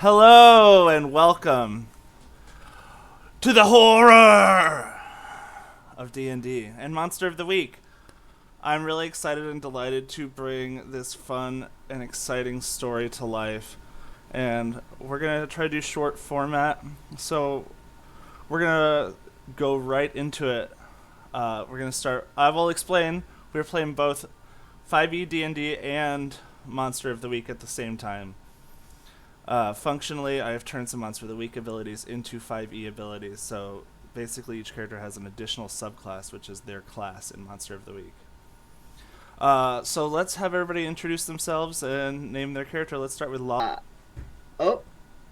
Hello and welcome to the horror of D&D and Monster of the Week. I'm really excited and delighted to bring this fun and exciting story to life. And we're going to try to do short format. So we're going to go right into it. We're going to start. I will explain. We're playing both 5e D&D and Monster of the Week at the same time. Functionally, I have turned some Monster of the Week abilities into 5e abilities, so basically each character has an additional subclass, which is their class in Monster of the Week. So let's have everybody introduce themselves and name their character. Let's start with Law. Oh,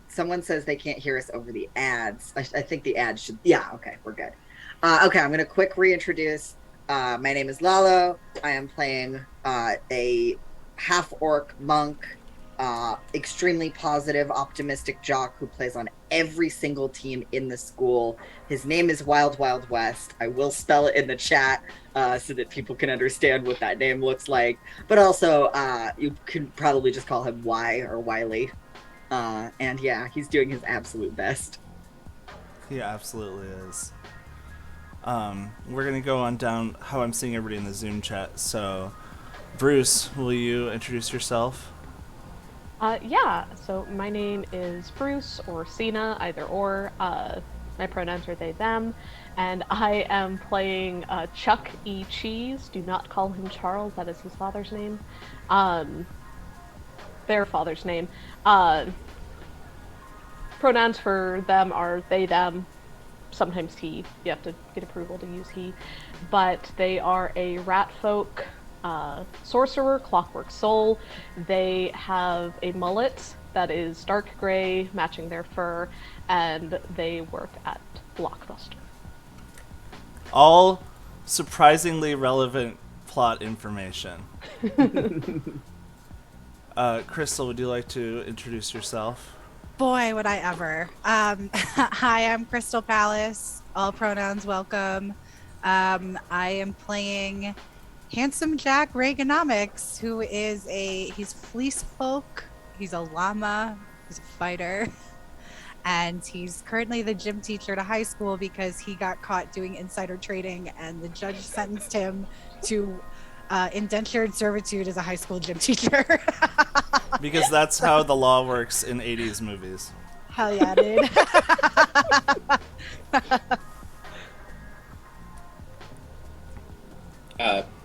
someone says they can't hear us over the ads. I think the ads should... Yeah, okay, we're good. Okay, I'm going to quick reintroduce. My name is Lalo. I am playing a half-orc monk, extremely positive, optimistic jock who plays on every single team in the school. His name is Wild Wild West. I will spell it in the chat so that people can understand what that name looks like. But also, you can probably just call him Y or Wiley. And yeah, he's doing his absolute best. He absolutely is. We're going to go on down how I'm seeing everybody in the Zoom chat. So, Bruce, will you introduce yourself? Yeah, so my name is Bruce or Cena, either or. My pronouns are they, them. And I am playing Chuck E. Cheese. Do not call him Charles, that is his father's name. Their father's name. Pronouns for them are they, them. Sometimes he. You have to get approval to use he. But they are a rat folk sorcerer, clockwork soul. They have a mullet that is dark gray, matching their fur, and they work at Blockbuster. All surprisingly relevant plot information. Crystal, would you like to introduce yourself? Boy, would I ever. Hi, I'm Crystal Palace. All pronouns welcome. I am playing Handsome Jack Reaganomics, who is he's fleece folk, he's a llama, he's a fighter, and he's currently the gym teacher at a high school because he got caught doing insider trading and the judge sentenced him to indentured servitude as a high school gym teacher. Because that's how the law works in 80s movies. Hell yeah, dude.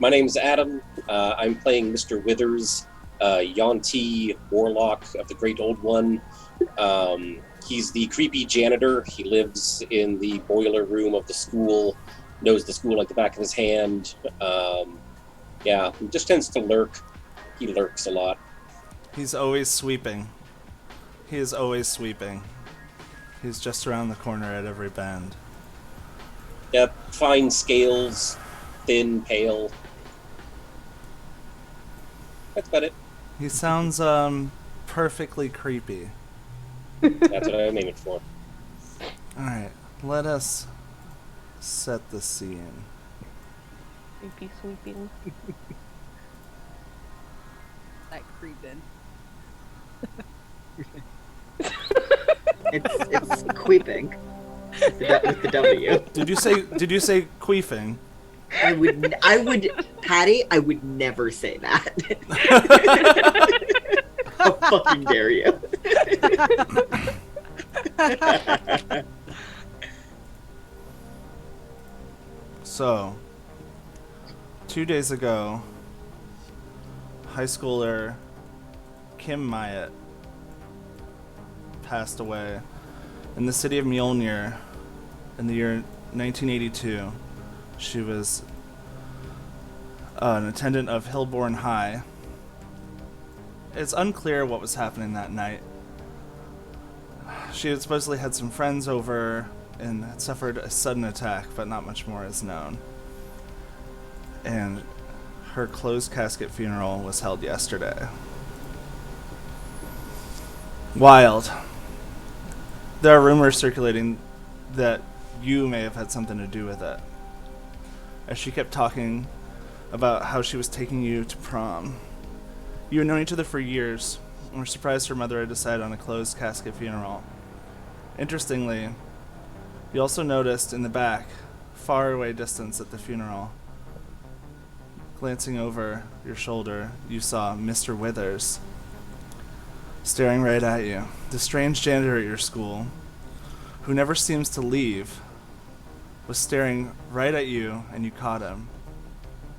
My name's Adam. I'm playing Mr. Withers, Yonti Warlock of the Great Old One. He's the creepy janitor. He lives in the boiler room of the school, knows the school like the back of his hand. Yeah, he just tends to lurk. He lurks a lot. He's always sweeping. He is always sweeping. He's just around the corner at every bend. Yep, fine scales, thin, pale. That's about it. He sounds perfectly creepy. That's what I'm aiming for. Alright, let us set the scene. Creepy sweeping. That creeping. It's queeping with the W. Did you say queefing? I would, Patty, I would never say that. How fucking dare you? So, 2 days ago, high schooler Kim Myatt passed away in the city of Mjolnir in the year 1982. She was an attendant of Hillborn High. It's unclear what was happening that night. She had supposedly had some friends over and had suffered a sudden attack, but not much more is known. And her closed casket funeral was held yesterday. Wild. There are rumors circulating that you may have had something to do with it. As she kept talking about how she was taking you to prom. You had known each other for years, and were surprised her mother had decided on a closed casket funeral. Interestingly, you also noticed in the back, far away distance at the funeral, glancing over your shoulder, you saw Mr. Withers staring right at you. The strange janitor at your school, who never seems to leave, was staring right at you, and you caught him.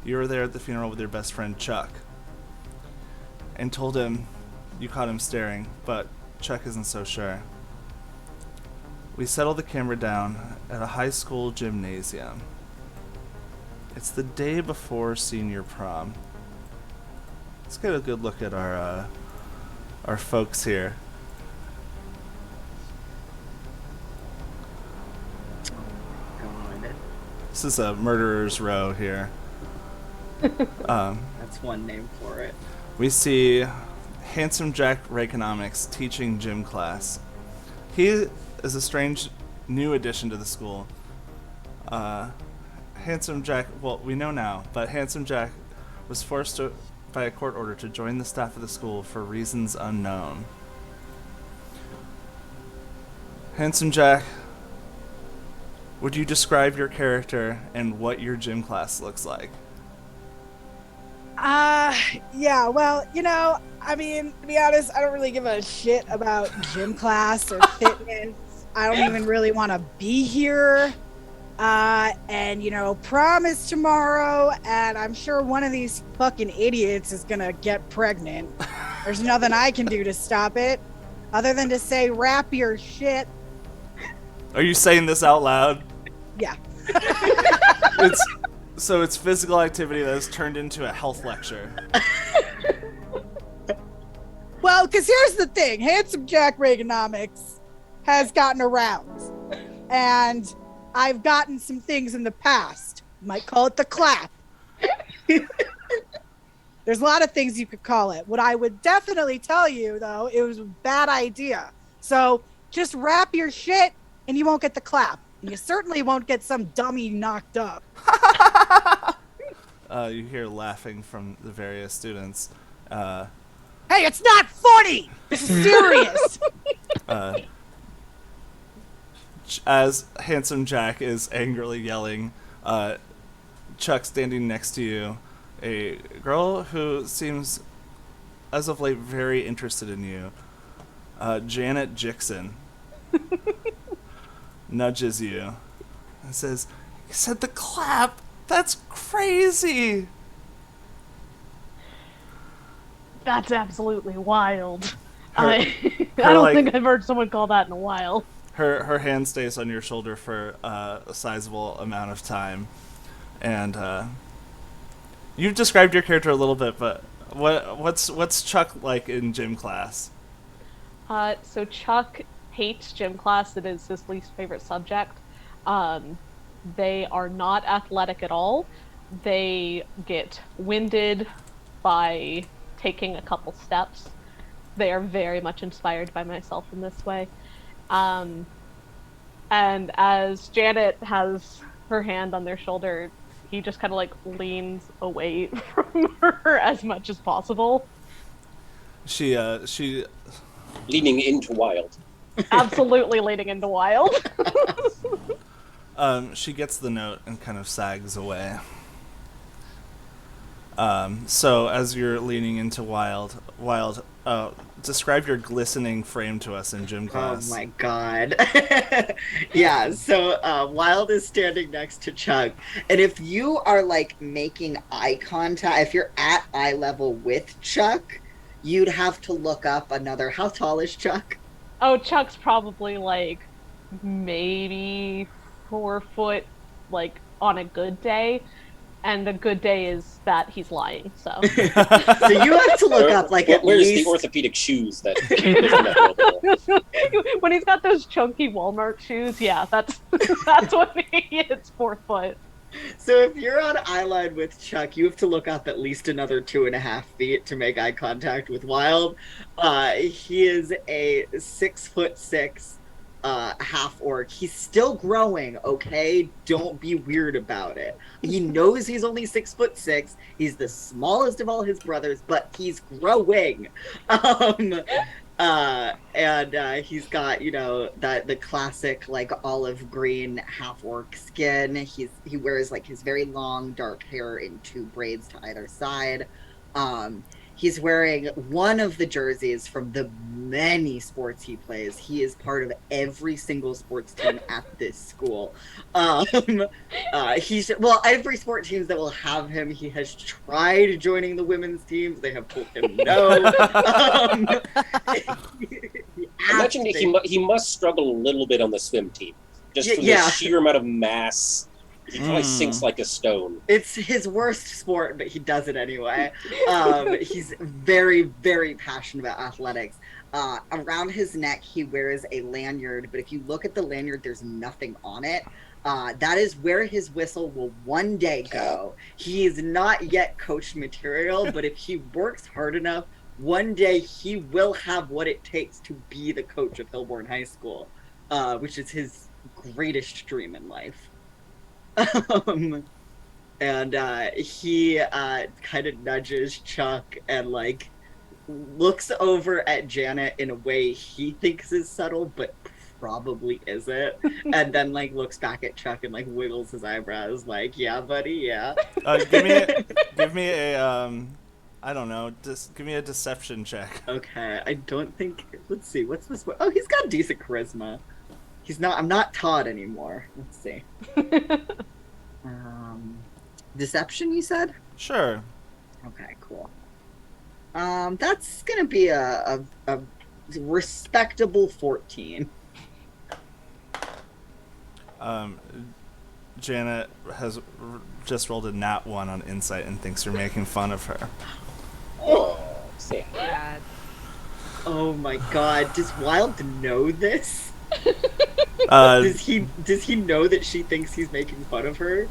You were there at the funeral with your best friend Chuck, and told him you caught him staring, but Chuck isn't so sure. We settled the camera down at a high school gymnasium. It's the day before senior prom. Let's get a good look at our folks here. God. This is a murderer's row here. That's one name for it. We see Handsome Jack Reaganomics teaching gym class. He is a strange new addition to the school. Handsome Jack, well, we know now, but Handsome Jack was forced by a court order to join the staff of the school for reasons unknown. Handsome Jack, would you describe your character and what your gym class looks like? Yeah, well, I mean, to be honest, I don't really give a shit about gym class or fitness. I don't even really want to be here. And prom is tomorrow, and I'm sure one of these fucking idiots is gonna get pregnant. There's nothing I can do to stop it, other than to say, wrap your shit. Are you saying this out loud? Yeah. It's physical activity that has turned into a health lecture. Well, because here's the thing. Handsome Jack Reaganomics has gotten around. And I've gotten some things in the past. You might call it the clap. There's a lot of things you could call it. What I would definitely tell you, though, it was a bad idea. So just wrap your shit and you won't get the clap. And you certainly won't get some dummy knocked up. You hear laughing from the various students. Hey, it's not funny! This is serious! As Handsome Jack is angrily yelling, Chuck standing next to you, a girl who seems, as of late, very interested in you, Janet Jixon, nudges you and says, "You said the clap? That's crazy!" That's absolutely wild. I don't think I've heard someone call that in a while. Her hand stays on your shoulder for a sizable amount of time, and you've described your character a little bit, but what's Chuck like in gym class? So Chuck hates gym class. It is his least favorite subject. They are not athletic at all. They get winded by taking a couple steps. They are very much inspired by myself in this way. And as Janet has her hand on their shoulder, he just kind of leans away from her as much as possible. She Leaning into Wild. Absolutely leaning into Wild. She gets the note and kind of sags away. So as you're leaning into Wild, describe your glistening frame to us in gym class. Oh my god. Yeah, so Wild is standing next to Chuck, and if you are making eye contact, if you're at eye level with Chuck, you'd have to look up another. How tall is Chuck? Oh, Chuck's probably maybe 4 foot, on a good day. And a good day is that he's lying, so. So you have to look up at Where's least... the orthopedic shoes that... When he's got those chunky Walmart shoes, yeah, that's when he hits 4 foot. So if you're on eye line with Chuck, you have to look up at least another 2.5 feet to make eye contact with Wild. He is a 6'6", half orc. He's still growing, okay? Don't be weird about it. He knows he's only 6'6". He's the smallest of all his brothers, but he's growing. He's got, you know, the classic like olive green half orc skin. He wears like his very long dark hair in 2 braids to either side. He's wearing one of the jerseys from the many sports he plays. He is part of every single sports team at this school. Every sport teams that will have him, he has tried joining the women's teams. They have told him no. Imagine he must struggle a little bit on the swim team, just from the sheer amount of mass. He probably sinks like a stone. It's his worst sport, but he does it anyway. He's very, very passionate about athletics. Around his neck, he wears a lanyard, but if you look at the lanyard, there's nothing on it. That is where his whistle will one day go. He is not yet coach material, but if he works hard enough, one day he will have what it takes to be the coach of Hillborn High School, which is his greatest dream in life. He kind of nudges Chuck and like looks over at Janet in a way he thinks is subtle but probably isn't, and then like looks back at Chuck and like wiggles his eyebrows like, yeah buddy, yeah. Give me a I don't know, just give me a deception check. Okay, I don't think, let's see, what's this? Oh, he's got decent charisma. I'm not Todd anymore. Let's see. Deception, you said? Sure. Okay, cool. That's gonna be a respectable 14. Janet has just rolled a nat 1 on insight and thinks you're making fun of her. Oh, sad. God. Oh my god, does Wild know this? Does he know that she thinks he's making fun of her?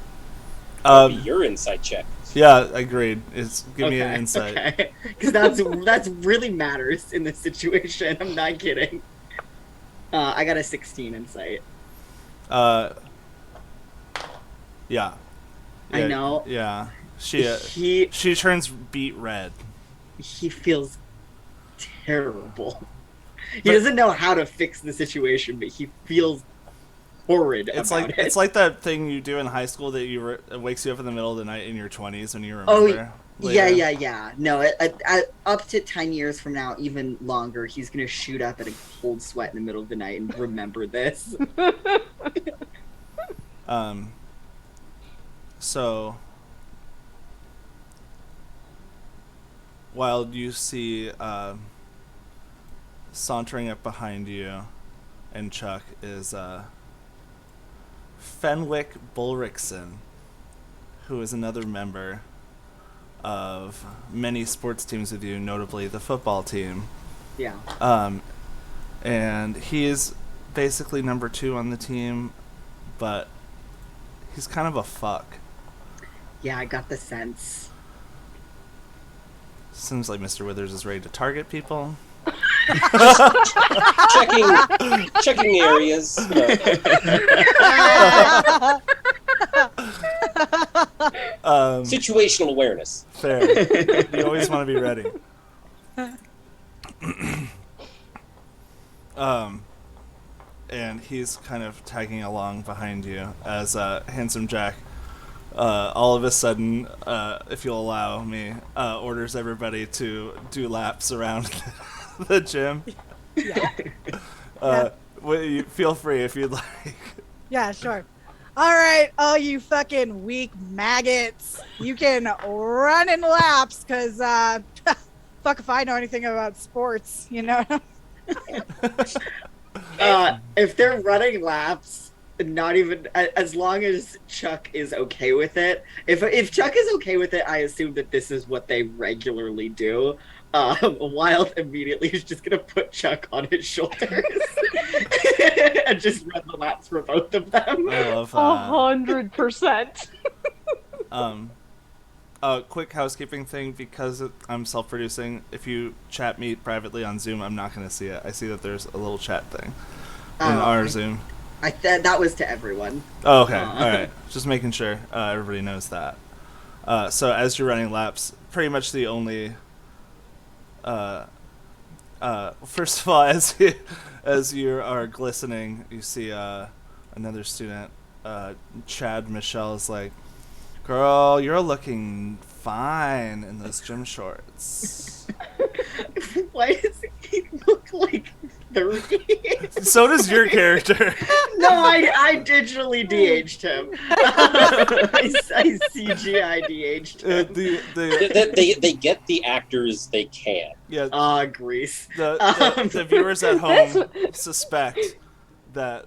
That'd be your insight check. Yeah, agreed. Give me an insight. Okay, because that's really matters in this situation. I'm not kidding. I got a 16 insight. Yeah. I know. Yeah. She turns beet red. He feels terrible. He doesn't know how to fix the situation, but he feels horrid. It's like that thing you do in high school that it wakes you up in the middle of the night in your 20s when you remember. Yeah. No, up to 10 years from now, even longer, he's gonna shoot up at a cold sweat in the middle of the night and remember this. So while you see sauntering up behind you and Chuck is Fenwick Bulrickson, who is another member of many sports teams with you, notably the football team. Yeah. And he is basically number 2 on the team, but he's kind of a fuck. Yeah, I got the sense. Seems like Mr. Withers is ready to target people. checking areas. Situational awareness. Fair. You always want to be ready. And he's kind of tagging along behind you as Handsome Jack all of a sudden, if you'll allow me, orders everybody to do laps around the gym. Yeah. Feel free if you'd like. Yeah, sure. All right, all you fucking weak maggots, you can run in laps, because fuck if I know anything about sports, you know? If they're running laps, not even, as long as Chuck is okay with it. If Chuck is okay with it, I assume that this is what they regularly do. Wild immediately is just gonna put Chuck on his shoulders and just run the laps for both of them. I love 100%. Quick housekeeping thing, because I'm self-producing. If you chat me privately on Zoom, I'm not going to see it. I see that there's a little chat thing. our Zoom? That was to everyone. Oh, okay. All right. Just making sure everybody knows that. So as you're running laps, pretty much the only. First of all, as you are glistening, you see another student. Chad Michelle is like, "Girl, you're looking fine in those gym shorts." Why does he look like 30? So does your character. No, I digitally de-aged him. I CGI de-aged him. They get the actors they can. Yeah. Grease. The viewers at home suspect that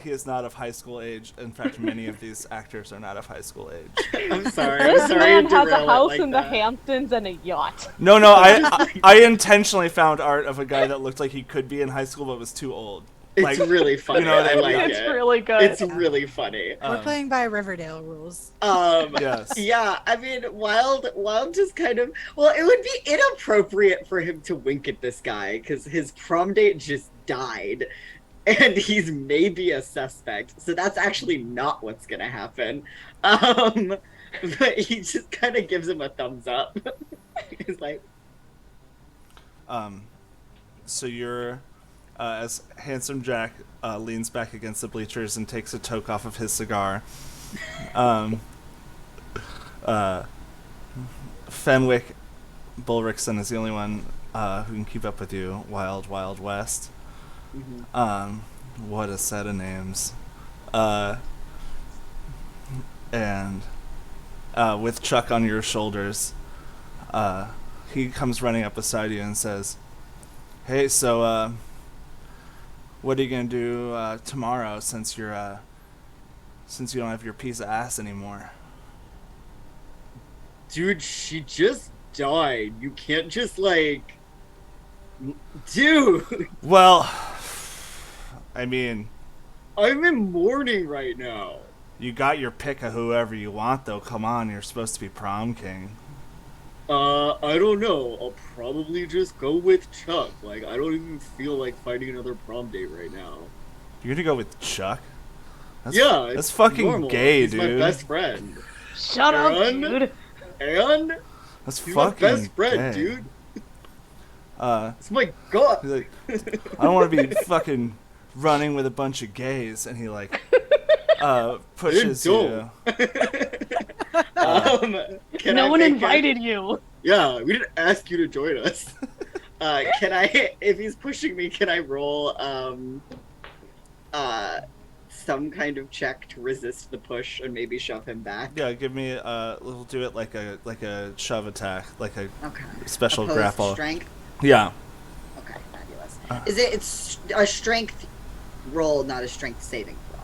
he is not of high school age. In fact, many of these actors are not of high school age. I'm sorry. This man to has a derail it house like in the that. Hamptons and a yacht. No, I intentionally found art of a guy that looked like he could be in high school but was too old. It's really funny. You know what I mean? like It's it. really good. It's really funny. We're playing by Riverdale rules. Yes. Yeah, I mean, Wild just kind of. Well, it would be inappropriate for him to wink at this guy because his prom date just died, and he's maybe a suspect. So that's actually not what's gonna happen. But he just kind of gives him a thumbs up. He's like, So you're, as Handsome Jack leans back against the bleachers and takes a toke off of his cigar, Fenwick Bulrickson is the only one who can keep up with you. Wild Wild West. What a set of names. And with Chuck on your shoulders, he comes running up beside you and says, "Hey, so what are you gonna do tomorrow since you don't have your piece of ass anymore?" dude, she just died. You can't just like, dude. Well, I mean, I'm in mourning right now. you got your pick of whoever you want, though. Come on, you're supposed to be prom king. I don't know. I'll probably just go with Chuck. Like, I don't even feel like finding another prom date right now. You're gonna go with Chuck? That's fucking normal. gay, He's dude. my best friend. Shut up, Aaron? dude. And That's he's my fucking best friend, gay. dude. Uh, It's my god. he's like, I don't want to be fucking running with a bunch of gays, and he like pushes you. Can No I one make invited you. Yeah, we didn't ask you to join us. Can I, if he's pushing me, can I roll some kind of check to resist the push and maybe shove him back? Yeah, give me we'll do it like a shove attack, like a Okay. special Opposed grapple. strength? Yeah. Okay, fabulous. It's a strength roll, not a strength saving throw?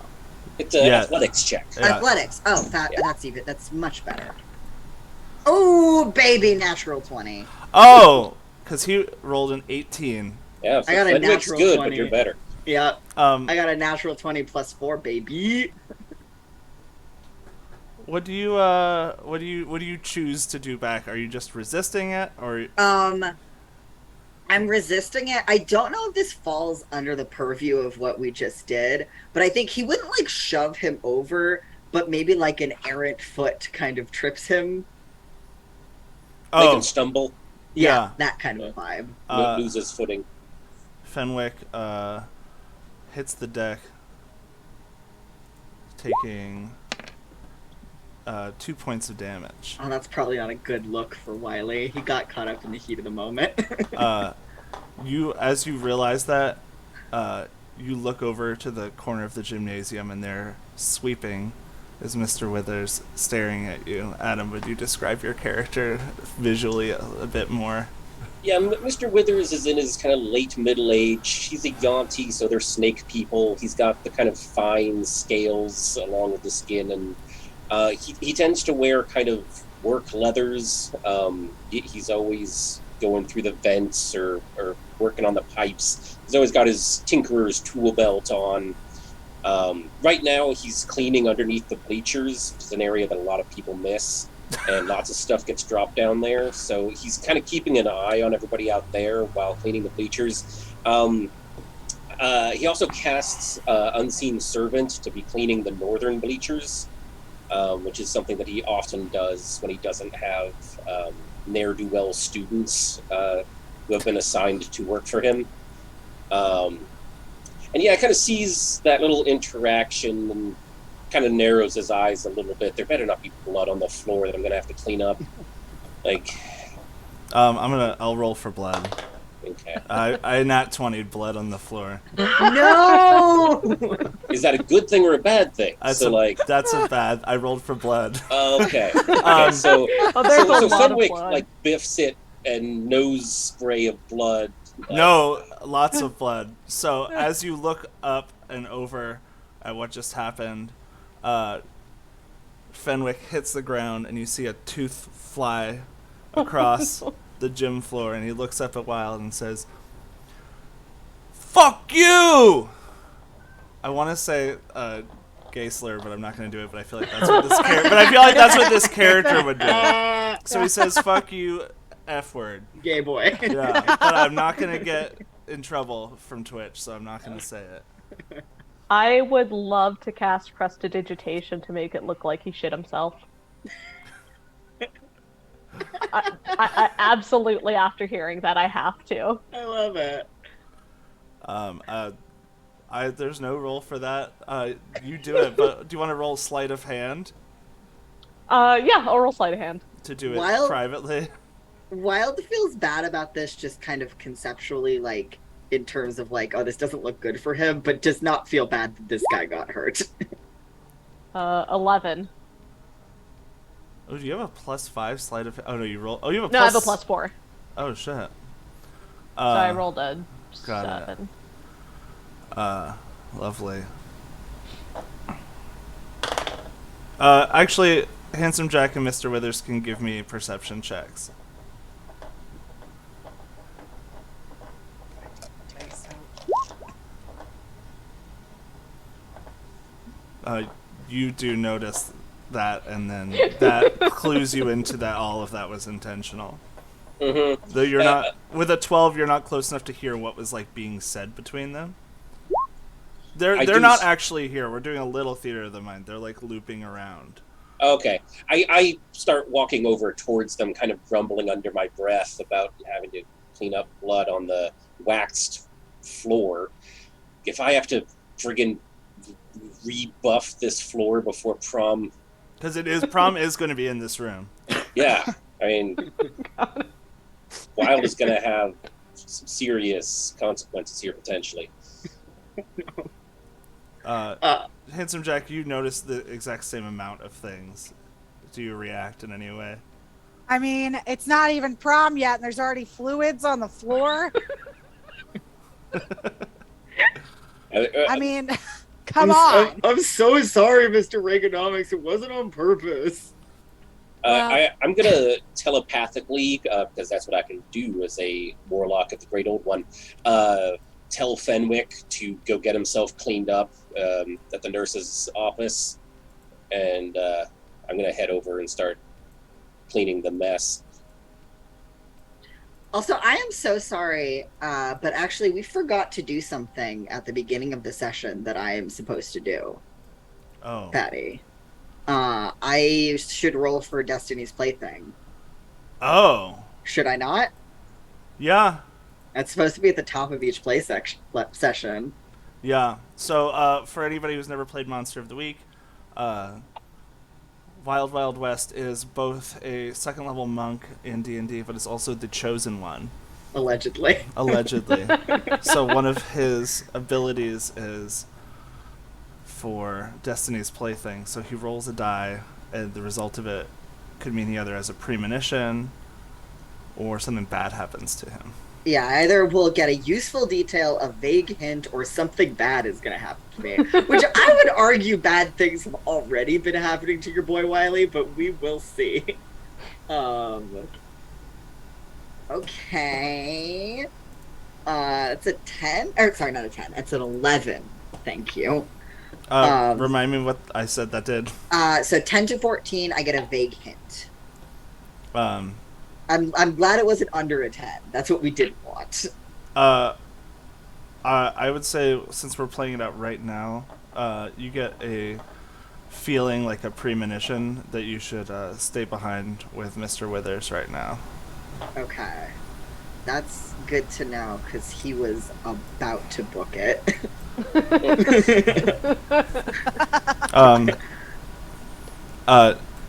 It's an Yeah. athletics check. Yeah. Athletics. Oh, Yeah. that's much better. Oh, baby, natural 20. Oh, because he rolled an 18. Yeah, I got a Fenwick's natural good, 20. but you're better. Yeah, Um, I got a natural 20 plus 4, baby. what do you choose to do back? Are you just resisting it, or I'm resisting it. I don't know if this falls under the purview of what we just did, but I think he wouldn't like shove him over, but maybe like an errant foot kind of trips him. Make oh, him stumble, Yeah, Yeah. that kind of vibe. loses footing. Fenwick hits the deck, taking 2 points of damage. Oh, that's probably not a good look for Wiley. He got caught up in the heat of the moment. As you realize that, you look over to the corner of the gymnasium, and there, sweeping, is Mr. Withers staring at you. Adam, would you describe your character visually a bit more? Yeah, Mr. Withers is in his kind of late middle age. He's a Yonti, so they're snake people. He's got the kind of fine scales along with the skin, and he tends to wear kind of work leathers. He's always going through the vents or working on the pipes. He's always got his tinkerer's tool belt on. Right now, he's cleaning underneath the bleachers, which is an area that a lot of people miss, and lots of stuff gets dropped down there. So he's kind of keeping an eye on everybody out there while cleaning the bleachers. He also casts Unseen Servant to be cleaning the northern bleachers, which is something that he often does when he doesn't have ne'er-do-well students who have been assigned to work for him. And yeah, kind of sees that little interaction and kind of narrows his eyes a little bit. There better not be blood on the floor that I'm going to have to clean up. Like, I'll roll for blood. okay. I nat 20 blood on the floor. No. Is that a good thing or a bad thing? That's a bad. I rolled for blood. Okay. Um, so there's a lot of Fenwick blood. like biffs it and nose spray of blood. No, lots of blood. So as you look up and over at what just happened, Fenwick hits the ground and you see a tooth fly across the gym floor, and he looks up at Wild and says, "Fuck you!" I want to say gay slur, but I'm not going to do it. But I feel like that's what this character would do. So he says, "Fuck you, F word." Gay boy. Yeah, but I'm not going to get in trouble from Twitch, so I'm not going to say it. I would love to cast Prestidigitation to make it look like he shit himself. I absolutely, after hearing that, I have to. I love it. There's no roll for that. You do it, but do you want to roll sleight of hand Yeah, I'll roll sleight of hand. to do it Wild- privately? Wild feels bad about this, just kind of conceptually, like, in terms of like, oh, this doesn't look good for him, but does not feel bad that this guy got hurt. 11. Oh, do you have a +5 sleight of? Oh no, you roll. Oh, you have a No, I have a +4. Oh shit. So I rolled a got it. 7. Lovely. Actually, Handsome Jack and Mr. Withers can give me perception checks. You do notice that, and then that clues you into that all of that was intentional. Mm-hmm. Though you're not, with a 12, you're not close enough to hear what was like being said between them. They're not actually here. We're doing a little theater of the mind. They're like looping around. Okay. I start walking over towards them, kind of grumbling under my breath about having to clean up blood on the waxed floor. If I have to friggin' rebuff this floor before prom, because prom is going to be in this room. yeah, I mean, Wild is going to have some serious consequences here potentially. Handsome Jack, you notice the exact same amount of things. Do you react in any way? I mean, it's not even prom yet, and there's already fluids on the floor. I mean, come on. I'm so sorry, Mr. Reaganomics. It wasn't on purpose. I'm going to telepathically, because that's what I can do as a warlock of the Great Old One, tell Fenwick to go get himself cleaned up at the nurse's office, and I'm going to head over and start cleaning the mess. Also, I am so sorry, but actually we forgot to do something at the beginning of the session that I am supposed to do. Oh. Patty. I should roll for Destiny's Plaything. Oh. Should I not? Yeah. That's supposed to be at the top of each play session. Yeah. So, for anybody who's never played Monster of the Week, Wild Wild West is both a second-level monk in D&D, but it's also the chosen one. Allegedly. Allegedly. So one of his abilities is for Destiny's Plaything. So he rolls a die, and the result of it could mean he either has a premonition or something bad happens to him. Yeah, either we'll get a useful detail, a vague hint, or something bad is going to happen to me. Which I would argue bad things have already been happening to your boy Wiley, but we will see. Okay. It's a 10. Or, sorry, not a 10. It's an 11. Thank you. Remind me what I said that did. So 10 to 14, I get a vague hint. I'm glad it wasn't under a 10. That's what we didn't want. I would say, since we're playing it out right now, you get a feeling like a premonition that you should stay behind with Mr. Withers right now. Okay. That's good to know, because he was about to book it.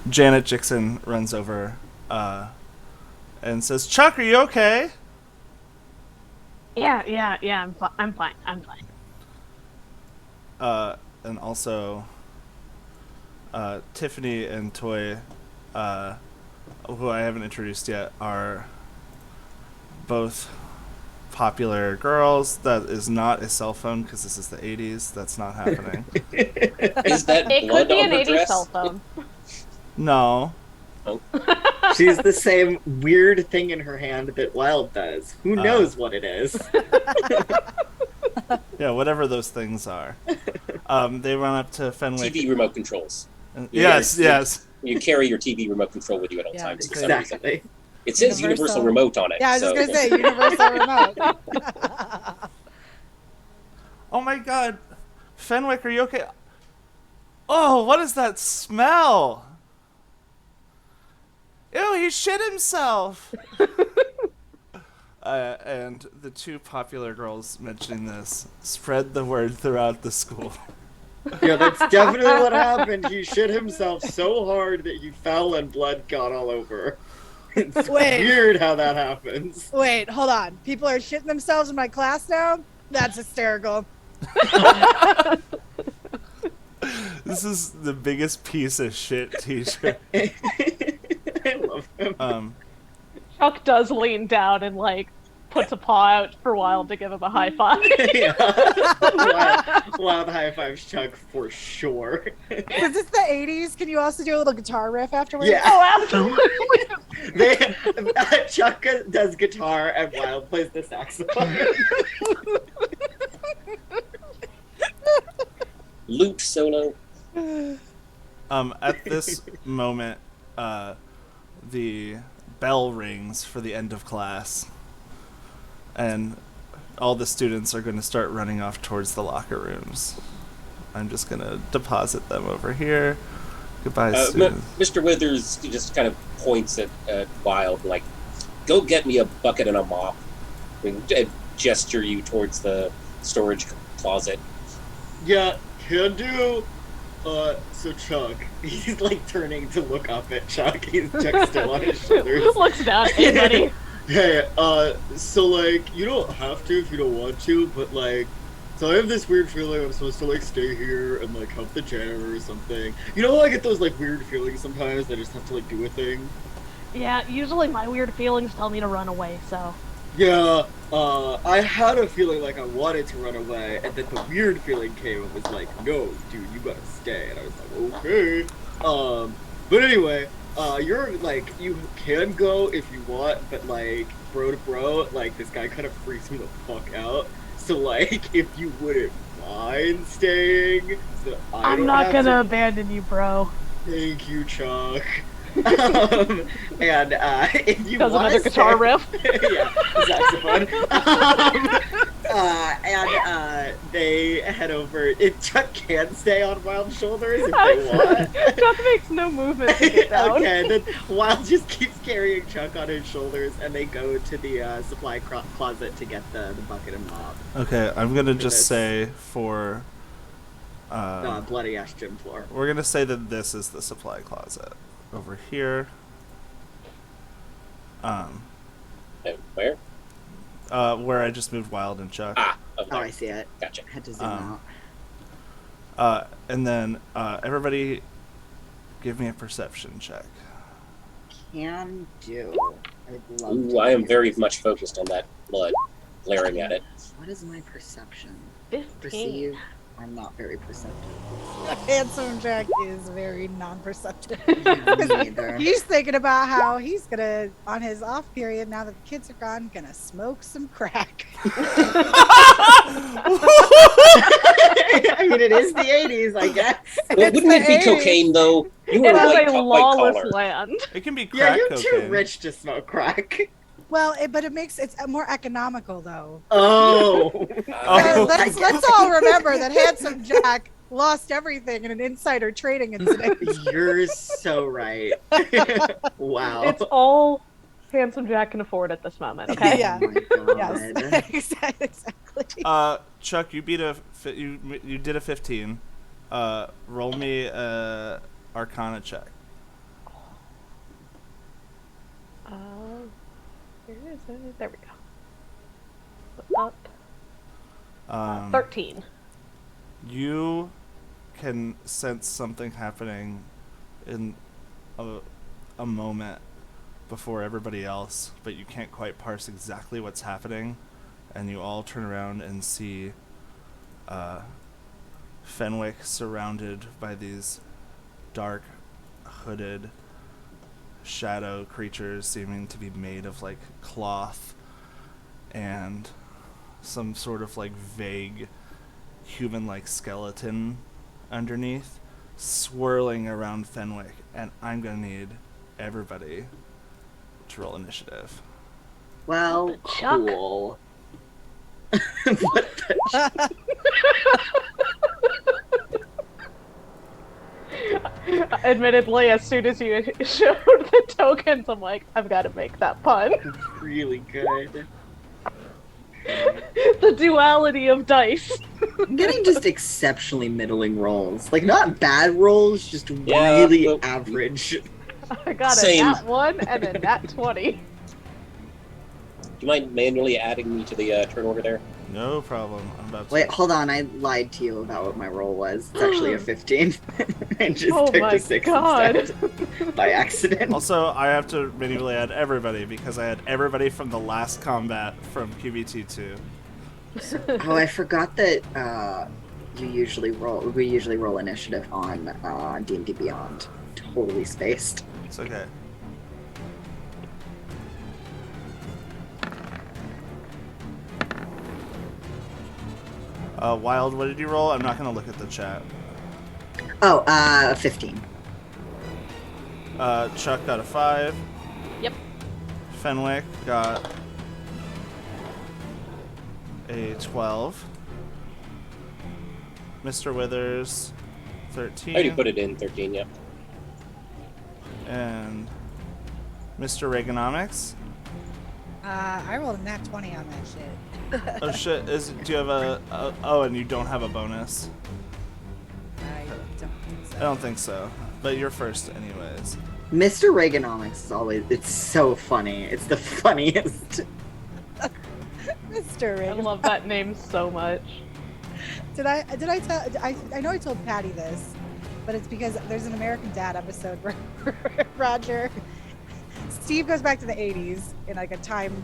Janet Jixon runs over and says, "Chuck, are you okay?" Yeah. I'm fine. And also, Tiffany and Toy, who I haven't introduced yet, are both popular girls. That is not a cell phone because this is the 80s. That's not happening. Is that It blood could be on an her 80s dress? cell phone. No. She's the same weird thing in her hand that Wild does. Who knows what it is? Yeah, whatever those things are. They run up to Fenwick. TV remote controls. Yes. You carry your TV remote control with you at all times for some reason. Exactly. It says Universal Remote on it. Yeah, I was so. just gonna say Universal Remote. Oh my god. Fenwick, are you okay? Oh, what is that smell? Ew, he shit himself! And the two popular girls mentioning this spread the word throughout the school. Yeah, that's definitely what happened. He shit himself so hard that he fell and blood got all over. It's weird how that happens. Wait, hold on. People are shitting themselves in my class now? That's hysterical. This is the biggest piece of shit teacher. I love him. Chuck does lean down and puts a paw out for Wild to give him a high five. Yeah. Wild high fives Chuck for sure. Is this the 80s? Can you also do a little guitar riff afterwards? Yeah. Oh, absolutely. Chuck does guitar and Wild plays the saxophone. Lute solo. At this moment, the bell rings for the end of class, and all the students are going to start running off towards the locker rooms. I'm just going to deposit them over here. Goodbye, students. Mr. Withers just kind of points at Wild, like, go get me a bucket and a mop. And gesture you towards the storage closet. Yeah, can do. So Chuck, he's turning to look up at Chuck. Chuck's still on his shoulders. Looks down. Hey, buddy. Hey, so you don't have to if you don't want to, but so I have this weird feeling I'm supposed to stay here and help the janitor or something. You know, I get those weird feelings sometimes. I just have to do a thing. Yeah, usually my weird feelings tell me to run away, so. Yeah, I had a feeling I wanted to run away, and then the weird feeling came and was no, dude, you gotta stay. And I was okay. But anyway, you're you can go if you want, but bro to bro, this guy kind of freaks me the fuck out. So if you wouldn't mind staying, so I'm not gonna abandon you, bro. Thank you, Chuck. And if you does want another guitar riff. Yeah, saxophone. And they head over. Chuck can stay on Wild's shoulders if they want. Chuck makes no movement to get down. Okay, then Wild just keeps carrying Chuck on his shoulders, and they go to the supply closet to get the bucket and mop. Okay, I'm going to just say for... bloody ass gym floor. We're going to say that this is the supply closet. Over here. Where? Where I just moved Wild and Chuck. Oh, I see it. Gotcha. I had to zoom out. And then everybody give me a perception check. Can do. I'd love Ooh, to I am do very this. much focused on that blood, glaring at it. What is my perception? 15. Perceive? I'm not very perceptive. Handsome Jack is very non-perceptive. Me neither. He's thinking about how he's gonna, on his off period, now that the kids are gone, gonna smoke some crack. I mean, it is the 80s, I guess. Well, wouldn't it be cocaine, though? You It were is white a collar. lawless land. It can be Yeah, crack you're cocaine. too rich to smoke crack. Well, but it's more economical though. Oh. Oh. Let's all remember that Handsome Jack lost everything in an insider trading incident. You're so right. Wow. It's all Handsome Jack can afford at this moment. Okay. Yeah. Oh my god. Yes, exactly. Chuck, you you did a 15. Roll me a Arcana check. Where is it? There we go. Up. 13. You can sense something happening in a moment before everybody else, but you can't quite parse exactly what's happening, and you all turn around and see Fenwick surrounded by these dark, hooded shadow creatures seeming to be made of like cloth and some sort of like vague human-like skeleton underneath swirling around Fenwick, and I'm gonna need everybody to roll initiative. Well, Chuck. cool. What the Admittedly, as soon as you showed the tokens, I'm like, I've got to make that pun. really good. The duality of dice. I'm getting just exceptionally middling rolls. Like, not bad rolls, just Yeah, really but- average. I got Same. a nat 1 and a nat 20. Do you mind manually adding me to the turn order there? No problem. I'm about to. Wait, hold on. I lied to you about what my roll was. It's actually a 15. I just Oh took my a 6 God. instead by accident. Also, I have to manually add everybody because I had everybody from the last combat from QBT2. Oh, I forgot that we usually roll initiative on D&D Beyond. Totally spaced. It's okay. Wild, what did you roll? I'm not gonna look at the chat. Oh, 15. Chuck got a 5. Yep. Fenwick got a 12. Mr. Withers, 13. I already put it in 13, yeah. And Mr. Reaganomics. I rolled a nat 20 on that shit. Oh shit! Do you have oh, and you don't have a bonus? I don't think so. I don't think so. But you're first, anyways. Mr. Reaganomics is always, it's so funny. It's the funniest. Mr. I Reagan. love that name so much. Did I tell? I know I told Patty this, but it's because there's an American Dad episode where Roger, Steve goes back to the 80s in like a time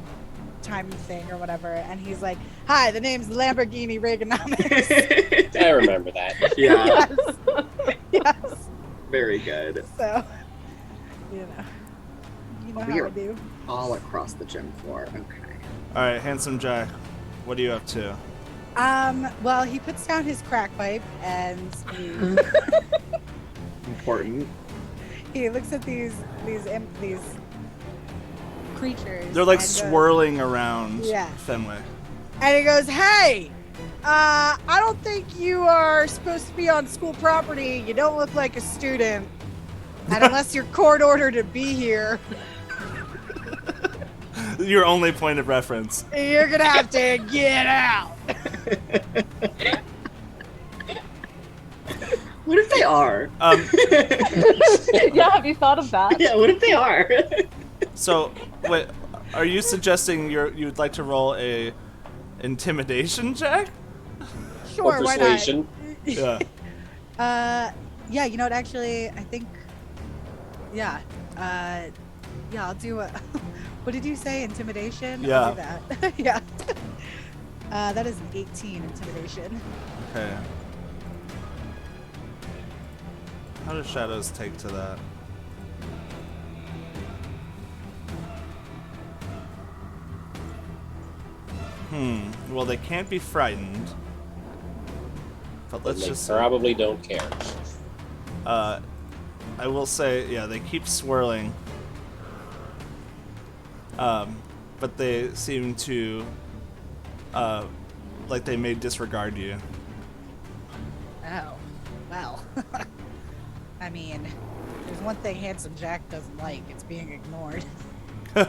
thing or whatever, and he's like, "Hi, the name's Lamborghini Reaganomics." I remember that. Yeah, Yes. Yes. very good. So, you know We how are I do. all across the gym floor. Okay. All right, Handsome Jack, what are you up to? Well, he puts down his crack pipe and Important. he looks at these creatures. They're like and goes- swirling around Yeah. Fenwick. And he goes, "Hey, I don't think you are supposed to be on school property. You don't look like a student. And unless you're court ordered to be here, Your only point of reference. you're gonna have to get out." What if they are? Yeah, have you thought of that? Yeah, what if they are? So, wait, are you suggesting you'd like to roll a intimidation check? Sure, Or why persuasion. Yeah. not? Yeah, you know what? Actually, I think, yeah, I'll do a. What did you say? Intimidation? Yeah. I'll do that. Yeah. That is an 18 intimidation. Okay. How do shadows take to that? Well, they can't be frightened. But let's They just say, probably don't care. I will say, yeah, they keep swirling. but they seem to, like they may disregard you. Oh, well. I mean, there's one thing Handsome Jack doesn't like. It's being ignored. Wait.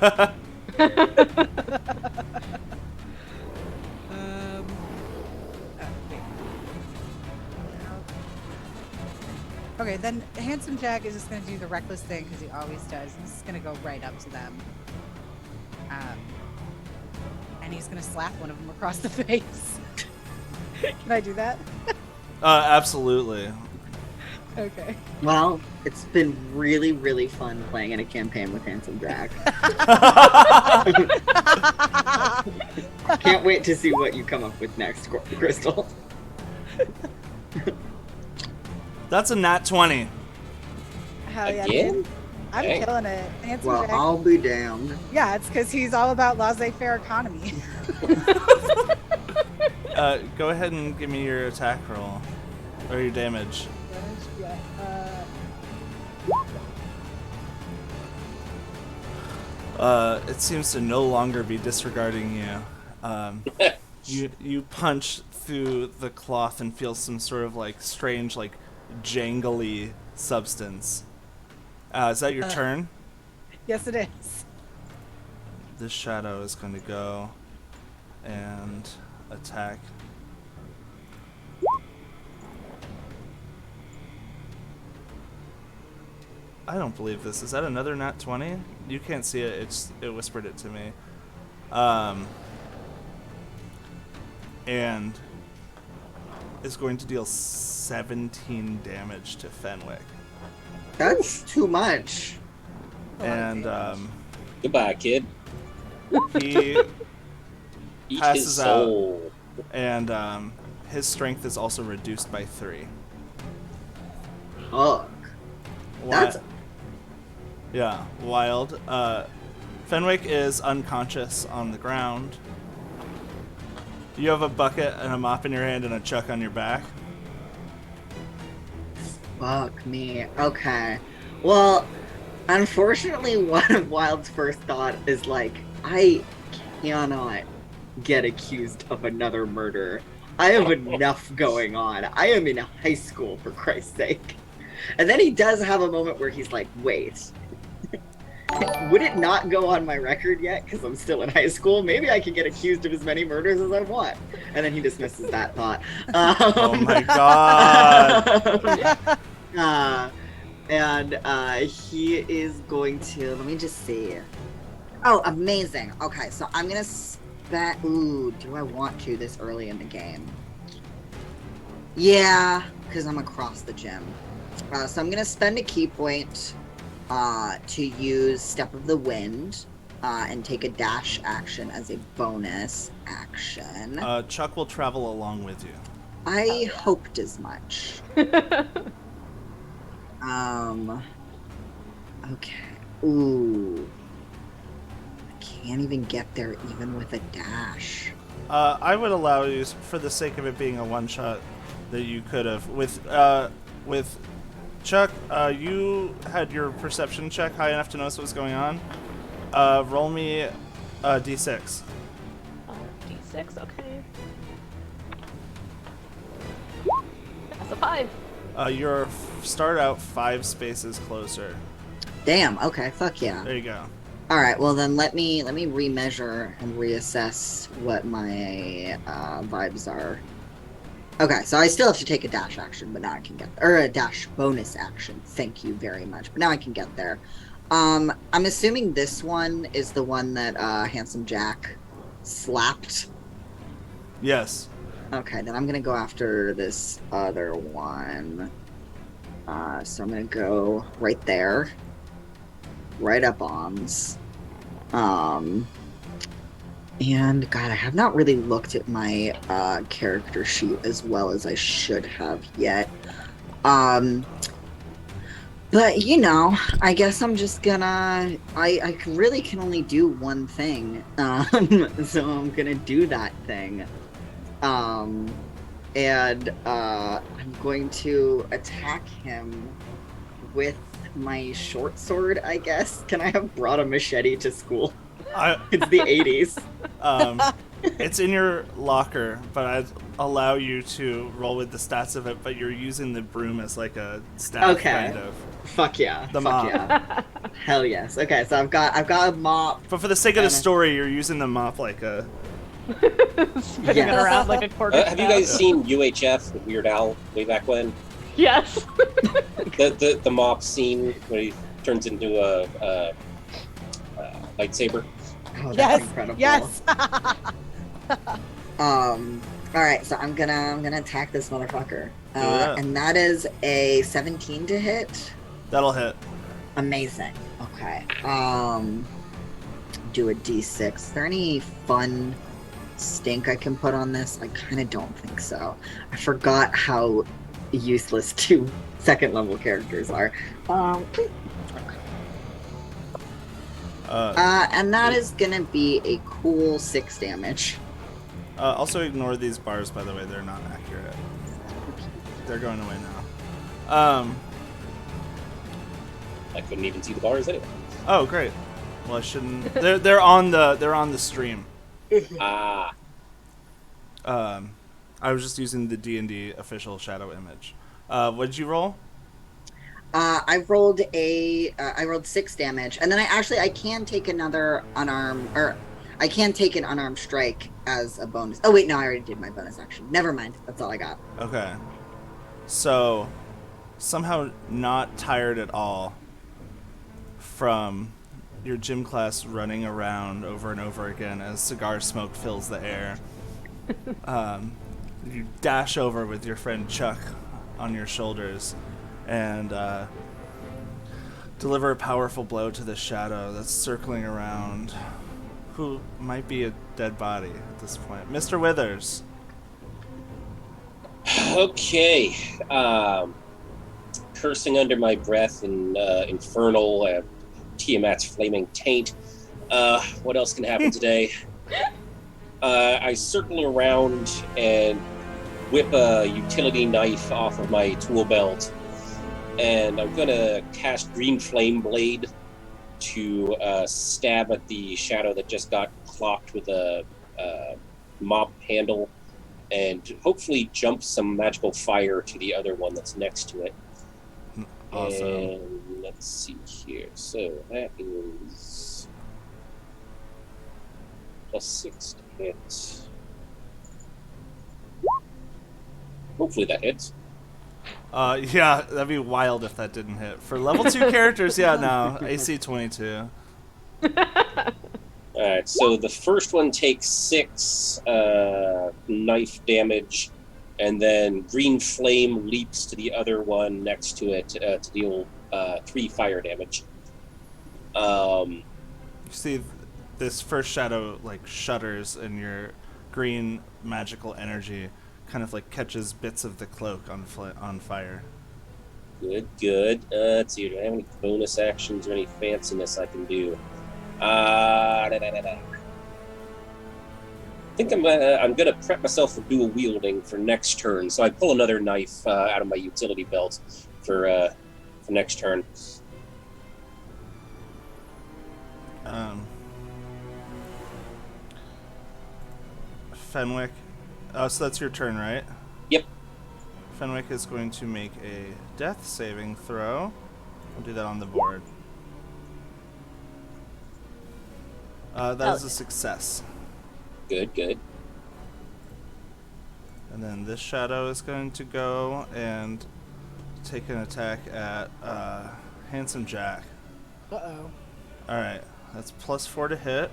Okay, then Handsome Jack is just going to do the reckless thing because he always does. He's just going to go right up to them. And he's going to slap one of them across the face. Can I do that? Absolutely. Okay. Well, it's been really, really fun playing in a campaign with Handsome Jack. Can't wait to see what you come up with next, Crystal. That's a nat 20. Hell yeah. Again? I'm Dang. killing it. Handsome Well, Jack. I'll be damned. Yeah, it's because he's all about laissez-faire economy. Go ahead and give me your attack roll. Or your damage. It seems to no longer be disregarding you. You punch through the cloth and feel some sort of like strange, like jangly substance. Is that your turn? Yes, it is. This shadow is going to go and attack. I don't believe this. Is that another nat 20? You can't see it. It whispered it to me. And is going to deal 17 damage to Fenwick. That's too much. And Goodbye, kid. he Eat his passes out, soul. and his strength is also reduced by 3. Fuck. That's Yeah, wild. Fenwick is unconscious on the ground. You have a bucket and a mop in your hand and a chuck on your back. fuck me. Okay. Well, unfortunately, one of Wild's first thought is like, I cannot get accused of another murder. I have enough going on. I am in high school, for Christ's sake. And then he does have a moment where he's like, wait, would it not go on my record yet? Because I'm still in high school. Maybe I can get accused of as many murders as I want. And then he dismisses that thought. Oh my god. He is going to, let me just see. Oh, amazing. Okay, so I'm going to ooh, do I want to this early in the game? Yeah, because I'm across the gym. So I'm going to spend a key point to use Step of the Wind and take a dash action as a bonus action. Chuck will travel along with you. I hoped as much. Okay. Ooh. I can't even get there even with a dash. I would allow you, for the sake of it being a one-shot, that you could have. With Chuck, you had your perception check high enough to notice what was going on. Roll me a d6. D6, okay. That's a 5. You're start out 5 spaces closer. Damn, okay, fuck yeah. There you go. Alright, well then let me remeasure and reassess what my vibes are. Okay, so I still have to take a dash action, but now I can get there. Or a dash bonus action. Thank you very much. But now I can get there. I'm assuming this one is the one that Handsome Jack slapped. Yes. Okay, then I'm gonna go after this other one. So I'm gonna go right there. Right up arms. And God, I have not really looked at my character sheet as well as I should have yet. But you know, I guess I'm just gonna. I really can only do one thing, so I'm gonna do that thing. And I'm going to attack him with my short sword, I guess. Can I have brought a machete to school? It's the 80s. It's in your locker, but I'd allow you to roll with the stats of it, but you're using the broom as like a staff, Okay. kind of. Fuck yeah. The Fuck mop. yeah. Hell yes. Okay, so I've got a mop. But for the sake of the And story, you're using the mop like a... Spinning Yes. it around like a quarter. Have you guys seen UHF with Weird Al way back when? Yes. The mop scene where he turns into a lightsaber. Oh, that's Yes. incredible. Yes. All right, so I'm gonna attack this motherfucker. Yeah. And that is a 17 to hit. That'll hit. Amazing. Okay. Do a D6. Is there any fun stink I can put on this? I kind of don't think so. I forgot how useless 2 second level characters are. And that is gonna be a cool 6 damage. Also ignore these bars, by the way. They're not accurate. They're going away now. I couldn't even see the bars anyway. Oh, great. Well, I shouldn't... They're on the stream. Ah, I was just using the D&D official shadow image. What did you roll? I rolled 6 damage, and then I can take another unarmed, or I can take an unarmed strike as a bonus. Oh wait, no, I already did my bonus action. Never mind. That's all I got. Okay. So, somehow not tired at all from your gym class running around over and over again as cigar smoke fills the air. You dash over with your friend Chuck on your shoulders and deliver a powerful blow to the shadow that's circling around, who might be a dead body at this point. Mr. Withers. okay. Cursing under my breath in infernal Tiamat's flaming taint. What else can happen today? I circle around and whip a utility knife off of my tool belt, and I'm gonna cast Green Flame Blade to stab at the shadow that just got clocked with a mop handle, and hopefully jump some magical fire to the other one that's next to it. Awesome. And let's see here. So that is +6 to hit. Hopefully that hits. Yeah, that'd be wild if that didn't hit. For level 2 characters, yeah, no. AC 22. Alright, so the first one takes 6 knife damage, and then Green Flame leaps to the other one next to it to deal 3 fire damage. You see this first shadow like shudders, and your green magical energy kind of like catches bits of the cloak on fire. Good. Let's see, do I have any bonus actions or any fanciness I can do? I think I'm gonna prep myself for dual wielding for next turn, so I pull another knife out of my utility belt for next turn. Fenwick. Oh, so that's your turn, right? Yep. Fenwick is going to make a death saving throw. I'll do that on the board. That is a success. Good. And then this shadow is going to go and take an attack at Handsome Jack. Uh-oh. Alright, that's +4 to hit.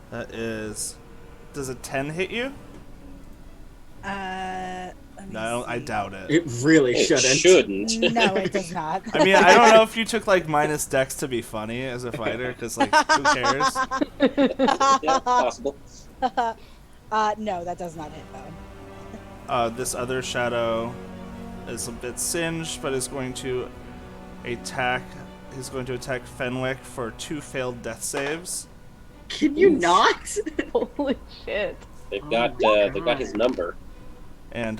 That is... Does a 10 hit you? Let me No, I see. doubt it. It really It shouldn't. shouldn't. No, it does not. I mean, I don't know if you took like minus dex to be funny as a fighter, because like, who cares? Yeah, possible. No, that does not hit though. This other shadow is a bit singed, but is going to attack. He's going to attack Fenwick for 2 failed death saves. Can you not? Holy shit. They've got his number. And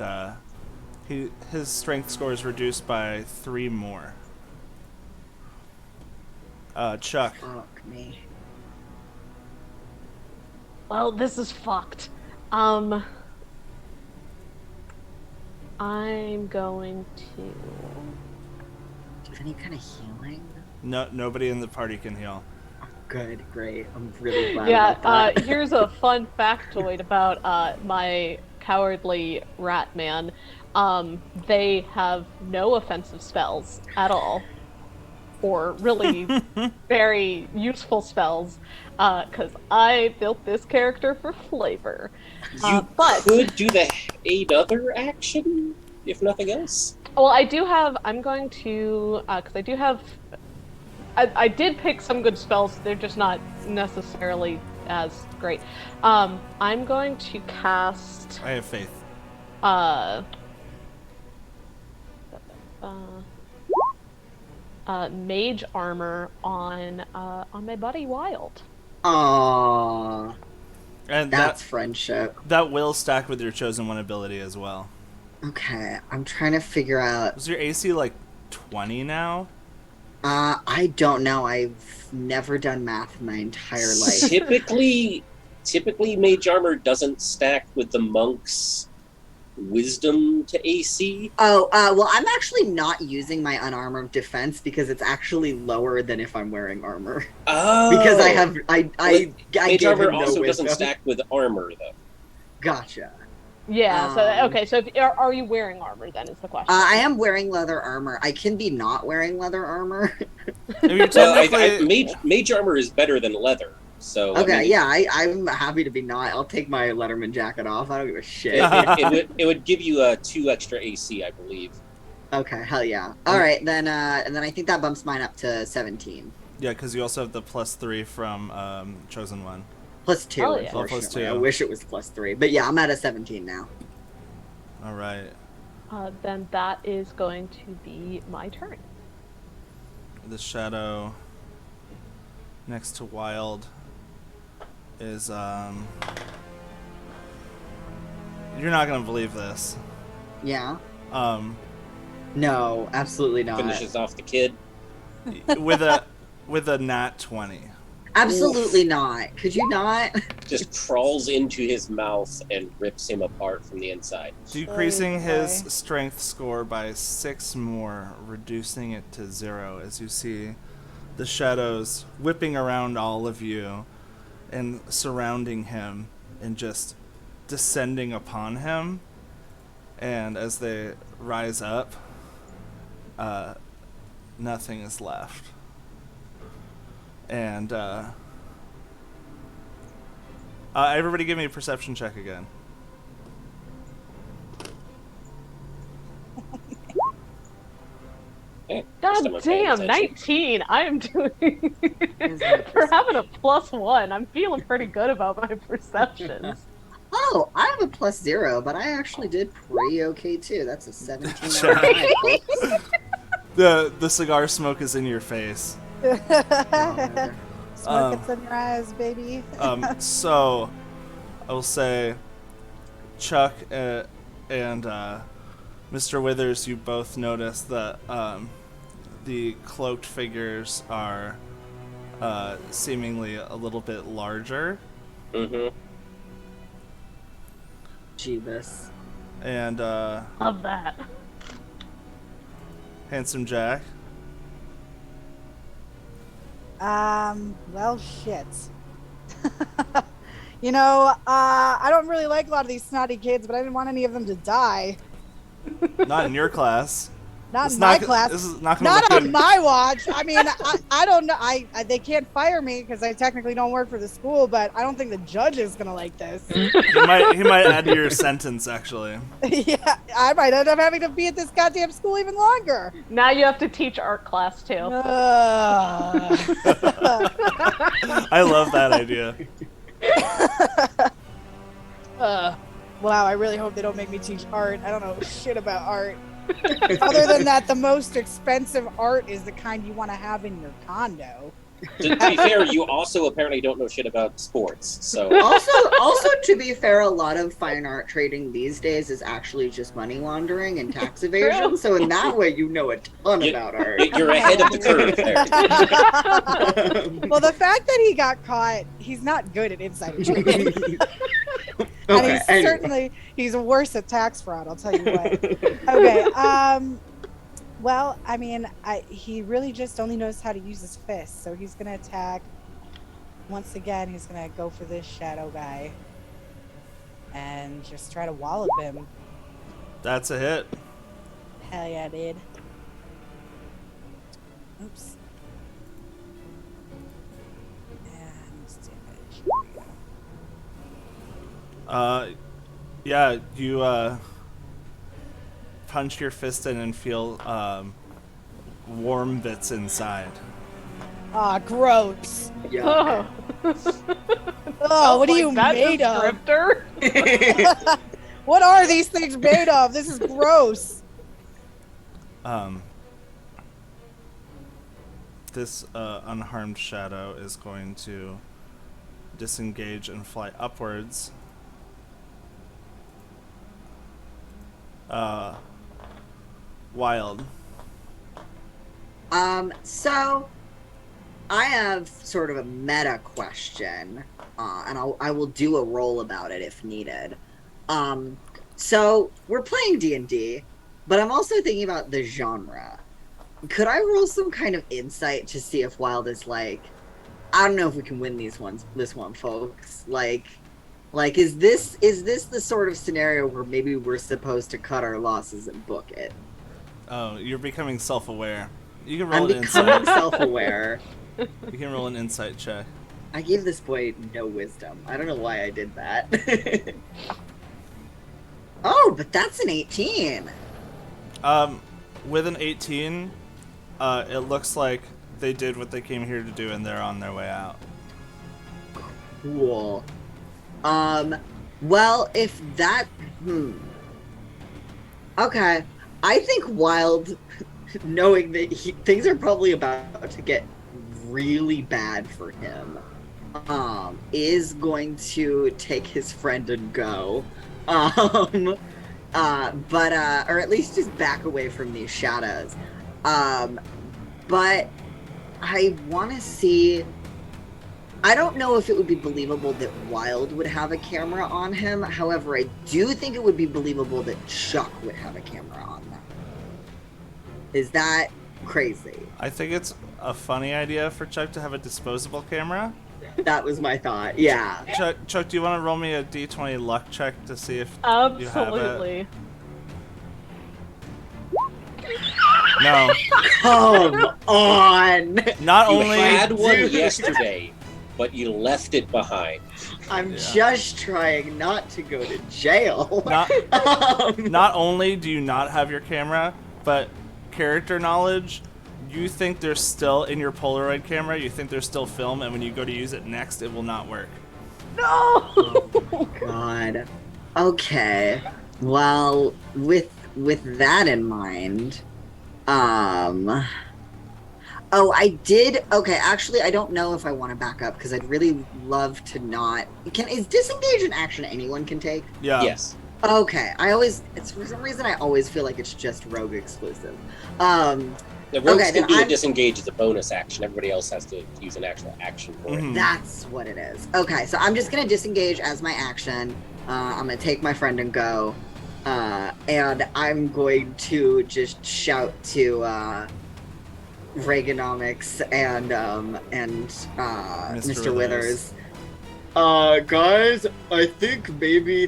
his strength score is reduced by 3 more. Chuck. Fuck me. Well, this is fucked. I'm going to. Do you have any kind of healing? No, nobody in the party can heal. Good, great. I'm really glad Yeah, about that. here's a fun factoid about my cowardly rat man. They have no offensive spells at all. Or really very useful spells, because I built this character for flavor. You But could do the aid other action, if nothing else. well, I do have. I'm going to because I do have. I did pick some good spells. They're just not necessarily as great. I'm going to cast. I have faith. Mage armor on my buddy Wild. Aww, And that's friendship. that will stack with your chosen one ability as well. Okay, I'm trying to figure out. Was your AC like 20 now? I don't know. I've never done math in my entire life. Typically, mage armor doesn't stack with the monk's wisdom to AC. Oh, well, I'm actually not using my unarmored defense because it's actually lower than if I'm wearing armor. Oh, Because I mage give armor him no also wisdom. doesn't stack with armor though. Gotcha. Yeah. So if, are you wearing armor? Then is the question. I am wearing leather armor. I can be not wearing leather armor. I mean, Well, technically, mage armor is better than leather. So Okay, I mean, yeah, I'm happy to be not. I'll take my Letterman jacket off. I don't give a shit. it would give you 2 extra AC, I believe. Okay, hell yeah. All right, then and then I think that bumps mine up to 17. yeah, because you also have the +3 from chosen one. Plus 2, Oh, yeah. unfortunately. Plus 2. I wish it was plus 3. But yeah, I'm at a 17 now. All right. Then that is going to be my turn. The shadow next to Wild is you're not gonna believe this. Yeah? Um, No, absolutely not. Finishes off the kid. with a nat 20. Absolutely not. Could you not? Just crawls into his mouth and rips him apart from the inside. Decreasing Oy his vey. strength score by 6 more, reducing it to 0 as you see the shadows whipping around all of you and surrounding him and just descending upon him. And as they rise up, nothing is left. And everybody give me a perception check again. Hey, God just paying damn, attention. 19! I am doing. For having a +1, I'm feeling pretty good about my perceptions. Oh, I have a plus 0, but I actually did pretty okay too. That's a 17 Sure. out of 5, folks. The cigar smoke is in your face. Smoke gets in your eyes, baby. So, I will say, Chuck and Mr. Withers, you both notice that the cloaked figures are seemingly a little bit larger. Mm-hmm. Jeebus. And Love that. Handsome Jack. Well, shit. You know, I don't really like a lot of these snotty kids, but I didn't want any of them to die. Not in your class. Not It's in my not- class. this is not gonna Not look on good. my watch. I mean, I don't know. I they can't fire me because I technically don't work for the school, but I don't think the judge is gonna like this. He might add to your sentence, actually. Yeah, I might end up having to be at this goddamn school even longer. Now you have to teach art class too. Ugh. I love that idea. Wow, I really hope they don't make me teach art. I don't know shit about art. Other than that, the most expensive art is the kind you want to have in your condo. To be fair, you also apparently don't know shit about sports, so Also, to be fair, a lot of fine art trading these days is actually just money laundering and tax evasion. True. So in that way, you know a ton You- about art. you're ahead of the curve there. Well, the fact that he got caught, he's not good at insider trading. And Okay, he's anyway. he's worse at tax fraud, I'll tell you what. Okay. Well, I mean, he really just only knows how to use his fists, so he's gonna attack. Once again, he's gonna go for this shadow guy and just try to wallop him. That's a hit. Hell yeah, dude. Oops. And damage. Here we go. Yeah, you punch your fist in and feel warm bits inside. Ah, gross. Yeah. Oh, what are you that made of? descriptor? What are these things made of? This is gross. This unharmed shadow is going to disengage and fly upwards. Wild. So I have sort of a meta question, and I will do a roll about it if needed. So we're playing D&D, but I'm also thinking about the genre. Could I roll some kind of insight to see if Wild is like, I don't know if we can win this one, folks. Like, is this the sort of scenario where maybe we're supposed to cut our losses and book it? Oh, you're becoming self-aware. You can roll I'm an becoming insight. self-aware. You can roll an insight check. I gave this boy no wisdom. I don't know why I did that. Oh, but that's an 18. With an 18, it looks like they did what they came here to do and they're on their way out. Cool. Well, if that... Okay. I think Wild, knowing that things are probably about to get really bad for him, is going to take his friend and go. Or at least just back away from these shadows. But I want to see... I don't know if it would be believable that Wild would have a camera on him. However, I do think it would be believable that Chuck would have a camera on them. Is that crazy? I think it's a funny idea for Chuck to have a disposable camera. That was my thought. Yeah. Chuck, do you want to roll me a d20 luck check to see if you have it? Absolutely. No. Come on. Not You only had one yesterday, but you left it behind. I'm just trying not to go to jail. not only do you not have your camera, but character knowledge, you think there's still in your Polaroid camera, you think there's still film, and when you go to use it next, it will not work. No! Oh, God. Okay. Well, with that in mind, oh, I did. Okay, actually, I don't know if I want to back up because I'd really love to not. Is disengage an action anyone can take? Yeah. Yes. Okay, it's for some reason I always feel like it's just rogue exclusive. The rogues Okay, can then do a I'm- disengage as a bonus action. Everybody else has to use an actual action for it. Mhm. That's what it is. Okay, so I'm just gonna disengage as my action. I'm gonna take my friend and go, and I'm going to just shout to Reaganomics and Mr. Withers. Guys, I think maybe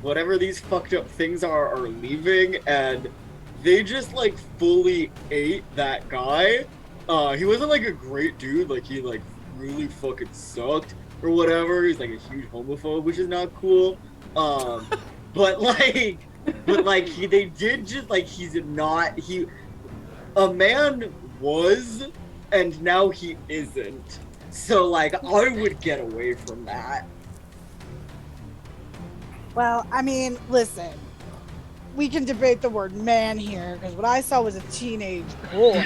whatever these fucked up things are leaving, and they just like fully ate that guy. He wasn't like a great dude, like he like really fucking sucked or whatever. He's like a huge homophobe, which is not cool. But they did just like a man was, and now he isn't. So like I would get away from that. Well, I mean, listen. we can debate the word man here, because what I saw was a teenage boy.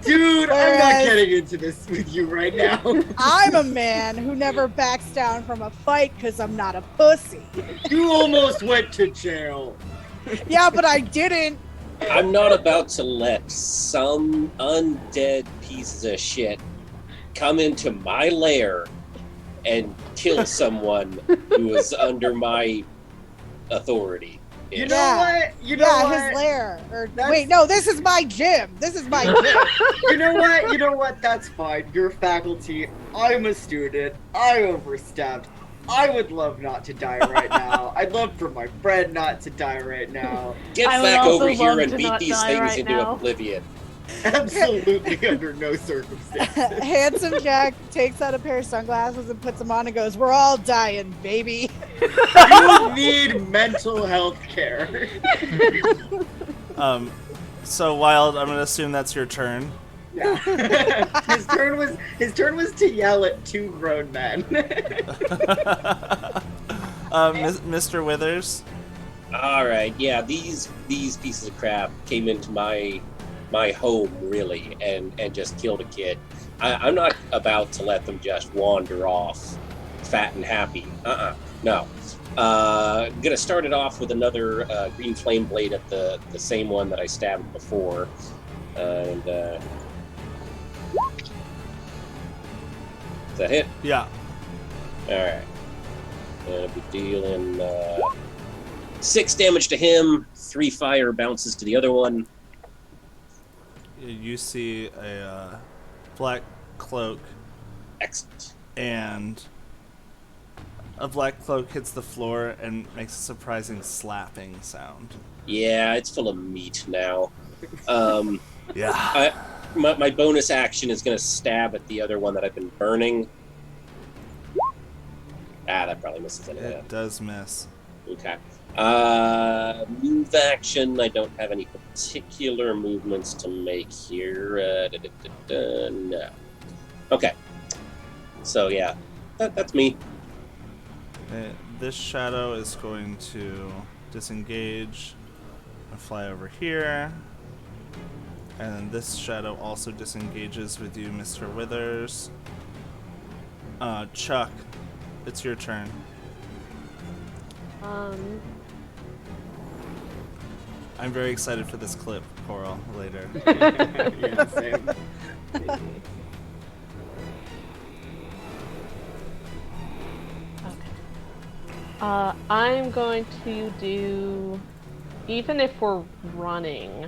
Dude, I'm Whereas- not getting into this with you right now. I'm a man who never backs down from a fight because I'm not a pussy. You almost went to jail. Yeah, but I didn't. I'm not about to let some undead pieces of shit come into my lair and kill someone who is under my authority. You know Yeah. what? You know what? His lair. Or That's- wait, no, this is my gym. This is my gym. You know what? You know what? That's fine. You're faculty. I'm a student. I overstepped. I would love not to die right now. I'd love for my friend not to die right now. Get I would back also over here love and to beat not these die things right into now. oblivion. Absolutely under no circumstances. Handsome Jack takes out a pair of sunglasses and puts them on and goes, "We're all dying, baby." You need mental health care. So Wild, I'm gonna assume that's your turn. Yeah. his turn was to yell at two grown men. Mr. Withers. All right, yeah, these pieces of crap came into my home really and just killed a kid. I'm not about to let them just wander off, fat and happy. No. Gonna start it off with another green flame blade at the same one that I stabbed before, and is that hit? Yeah. All right. Gonna be dealing 6 damage to him. 3 fire bounces to the other one. You see a black cloak, Excellent. and a black cloak hits the floor and makes a surprising slapping sound. Yeah, it's full of meat now. Yeah. My bonus action is going to stab at the other one that I've been burning. That probably misses anyway. It does miss. Okay. Move action. I don't have any particular movements to make here. No. Okay. So yeah, that's me. This shadow is going to disengage and fly over here. And then this shadow also disengages with you, Mr. Withers. Chuck, it's your turn. I'm very excited for this clip, Coral, later. Yeah, same. I'm going to do, even if we're running,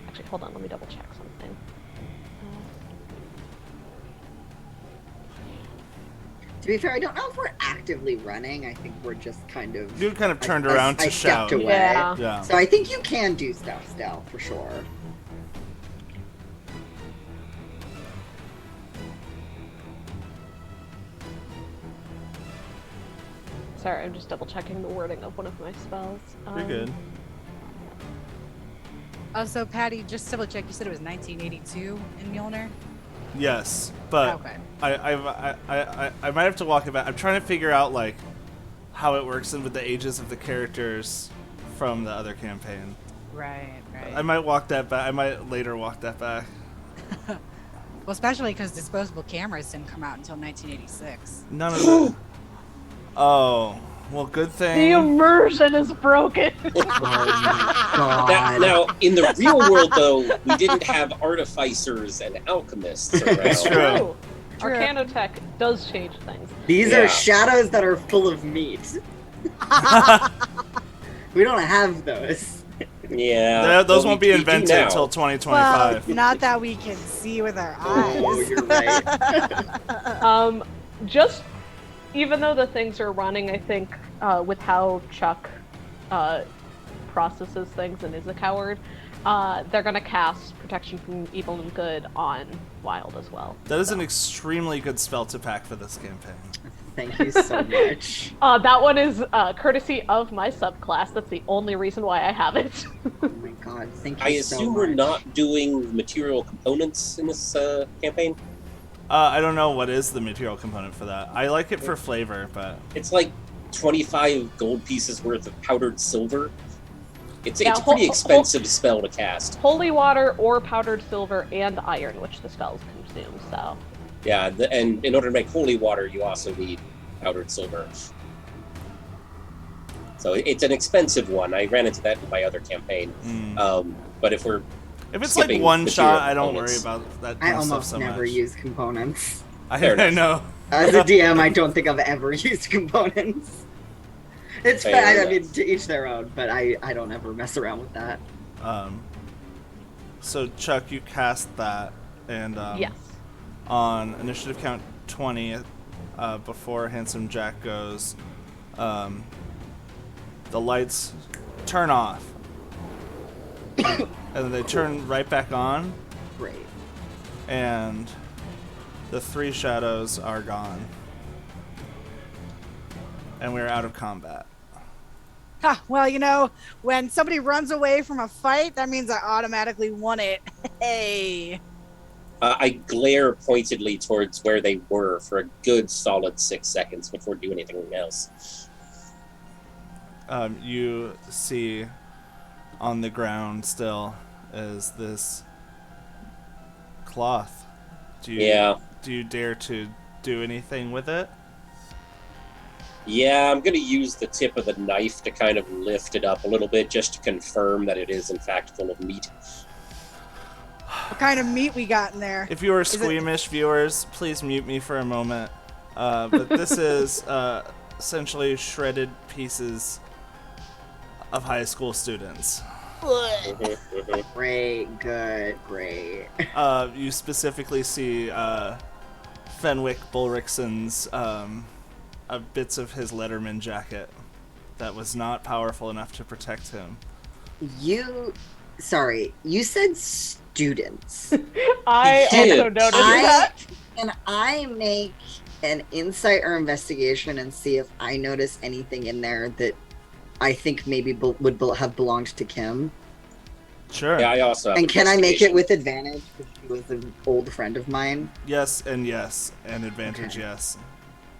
actually, hold on, let me double check something. To be fair, I don't know if we're actively running. I think we're just kind of. You kind of turned I- around I to stepped shout. away. Yeah. Yeah. So I think you can do stuff still, for sure. Sorry, I'm just double checking the wording of one of my spells. You're good. Also, Patty, just double check. You said it was 1982 in Mjolnir. Yes, but Okay. I might have to walk it back. I'm trying to figure out like how it works in with the ages of the characters from the other campaign. Right, right. I might walk that back. I might later walk that back. Well, especially because disposable cameras didn't come out until 1986. None of it. Oh, well, good The thing. immersion is broken. Now, in the real world, though, we didn't have artificers and alchemists around. It's true. True. Arcanotech does change things. These Yeah. are shadows that are full of meat. We don't have those. Yeah. Those well, won't we be do invented now. until Well, 2025. not that we can see with our Oh, eyes. you're right. Just even though the things are running, I think with how Chuck processes things and is a coward, they're gonna cast Protection from Evil and Good on Wild as well. That is an extremely good spell to pack for this campaign. Thank you so much. That one is courtesy of my subclass. That's the only reason why I have it. Oh my god, thank you I so assume much. we're not doing material components in this campaign. I don't know what is the material component for that. I like it for flavor, but It's like 25 gold pieces worth of powdered silver. It's Yeah, a pretty expensive spell to cast. Holy water or powdered silver and iron, which the spells consume, so... Yeah, and in order to make holy water, you also need powdered silver. So it's an expensive one. I ran into that in my other campaign. But if it's like one shot, I don't worry components. about that I kind of stuff almost so never much. use components. I enough. know. As a DM, I don't think I've ever used components. It's Fair fine. I enough. mean, to each their own, but I don't ever mess around with that. So Chuck, you cast that, and Yes. on initiative count 20, before Handsome Jack goes, the lights turn off, and then they turn right back on, Great. and the three shadows are gone, and we're out of combat. Ha, well, you know, when somebody runs away from a fight, that means I automatically won it. Hey. I glare pointedly towards where they were for a good solid 6 seconds before doing anything else. You see on the ground still is this cloth. Do you dare to do anything with it? Yeah, I'm going to use the tip of the knife to kind of lift it up a little bit just to confirm that it is in fact full of meat. What kind of meat we got in there? If you are squeamish viewers, please mute me for a moment. But this is essentially shredded pieces of high school students. Great, good, great. You specifically see Fenwick Bulrickson's bits of his Letterman jacket that was not powerful enough to protect him. You said students. I also noticed that. Can I make an insight or investigation and see if I notice anything in there that I think maybe would have belonged to Kim? Sure. Yeah, I also have And can I make it investigation. with advantage because she was an old friend of mine? Yes, and advantage, Okay. yes.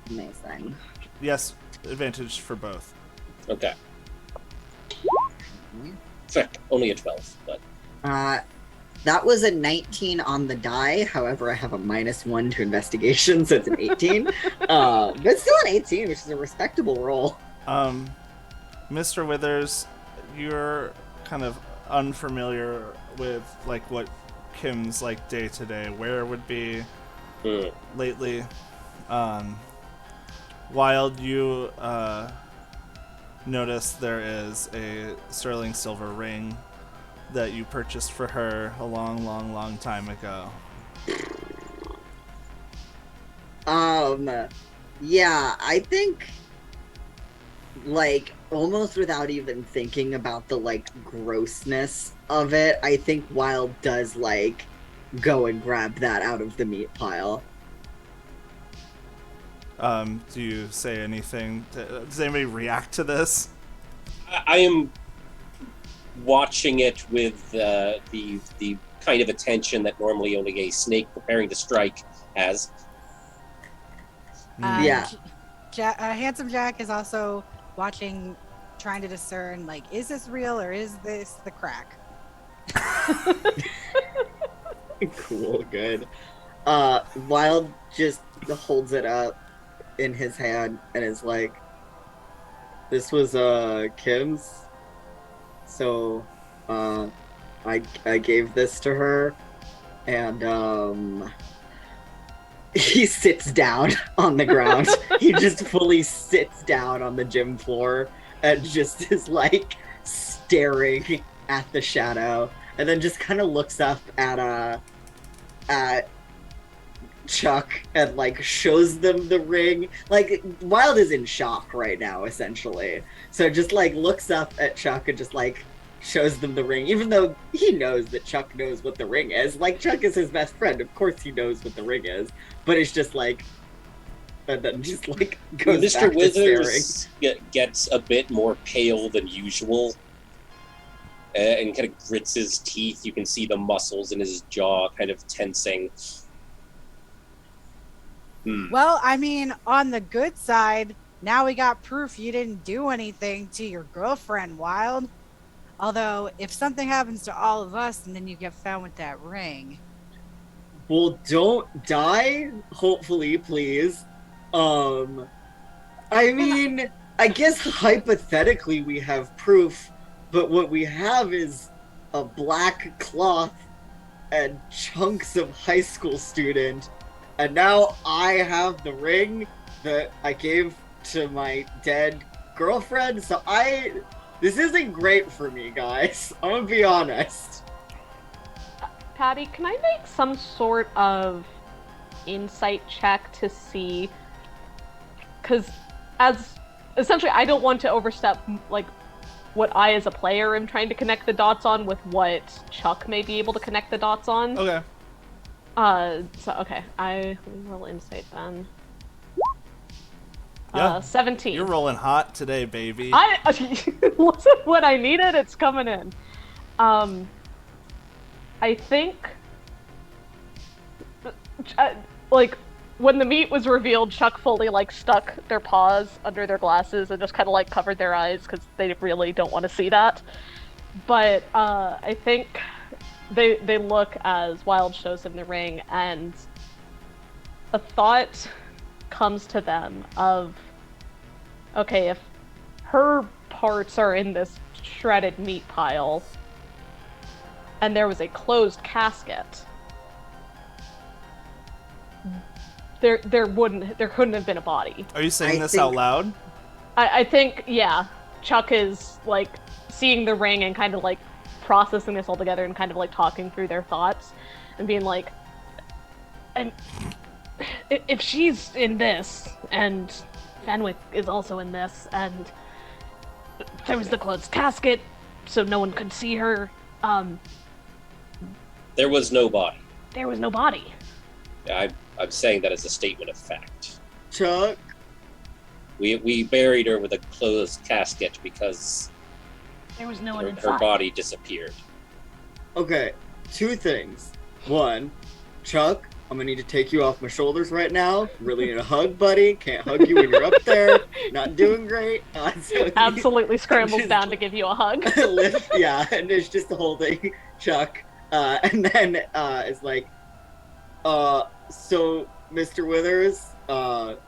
Amazing. Yes, advantage for both. Okay. Frick, only a 12, but... That was a 19 on the die. However, I have a -1 to investigation, so it's an 18. But still an 18, which is a respectable roll. Mr. Withers, you're kind of unfamiliar with like what Kim's like day to day. Where would be lately? Wild, you notice there is a sterling silver ring that you purchased for her a long time ago. Yeah, I think, like, almost without even thinking about the, like, grossness of it, I think Wild does, like, go and grab that out of the meat pile. Do you say anything? Does anybody react to this? I am watching it with the kind of attention that normally only a snake preparing to strike has. Yeah. Handsome Jack is also watching, trying to discern, like, is this real or is this the crack? Cool, good. Wild just holds it up in his hand and is like, this was Kim's, so I gave this to her, and he sits down on the ground. He just fully sits down on the gym floor and just is like staring at the shadow, and then just kind of looks up at Chuck and like shows them the ring. Like, Wild is in shock right now, essentially. So just like looks up at Chuck and just like shows them the ring, even though he knows that Chuck knows what the ring is. Like, Chuck is his best friend, of course he knows what the ring is, but it's just like, and then just like goes Mr. back to staring. Withers gets a bit more pale than usual and kind of grits his teeth. You can see the muscles in his jaw kind of tensing. Well, I mean, on the good side, now we got proof you didn't do anything to your girlfriend, Wild. Although, if something happens to all of us and then you get found with that ring, Well, don't die, hopefully, please. I mean, I guess hypothetically we have proof, but what we have is a black cloth and chunks of high school student, and now I have the ring that I gave to my dead girlfriend, so this isn't great for me, guys. I'm gonna be honest. Patty, can I make some sort of insight check to see? Because essentially, I don't want to overstep, like, what I as a player am trying to connect the dots on with what Chuck may be able to connect the dots on. Okay. Okay, let me roll insight then. Yeah. 17. You're rolling hot today, baby. Wasn't what I needed, it's coming in. I think, like, when the meat was revealed, Chuck fully, like, stuck their paws under their glasses and just kind of, like, covered their eyes because they really don't want to see that. But, I think they look as Wild shows him the ring, and a thought comes to them of, okay, if her parts are in this shredded meat pile, and there was a closed casket, there couldn't have been a body. Are you saying this out loud? I think, yeah, Chuck is, like, seeing the ring and kind of, like, processing this all together and kind of, like, talking through their thoughts and being like, and if she's in this, and Fenwick is also in this, and there was the closed casket, so no one could see her, There was no body. there was no body. I'm saying that as a statement of fact. Chuck? We buried her with a closed casket because There was no one her inside. body disappeared. Okay, two things. One, Chuck, I'm gonna need to take you off my shoulders right now. Really need a hug, buddy. Can't hug you when you're up there. Not doing great. So Absolutely scrambles just down to give you a hug. lift, yeah, and it's just the whole thing, Chuck. And then it's like, so Mr. Withers,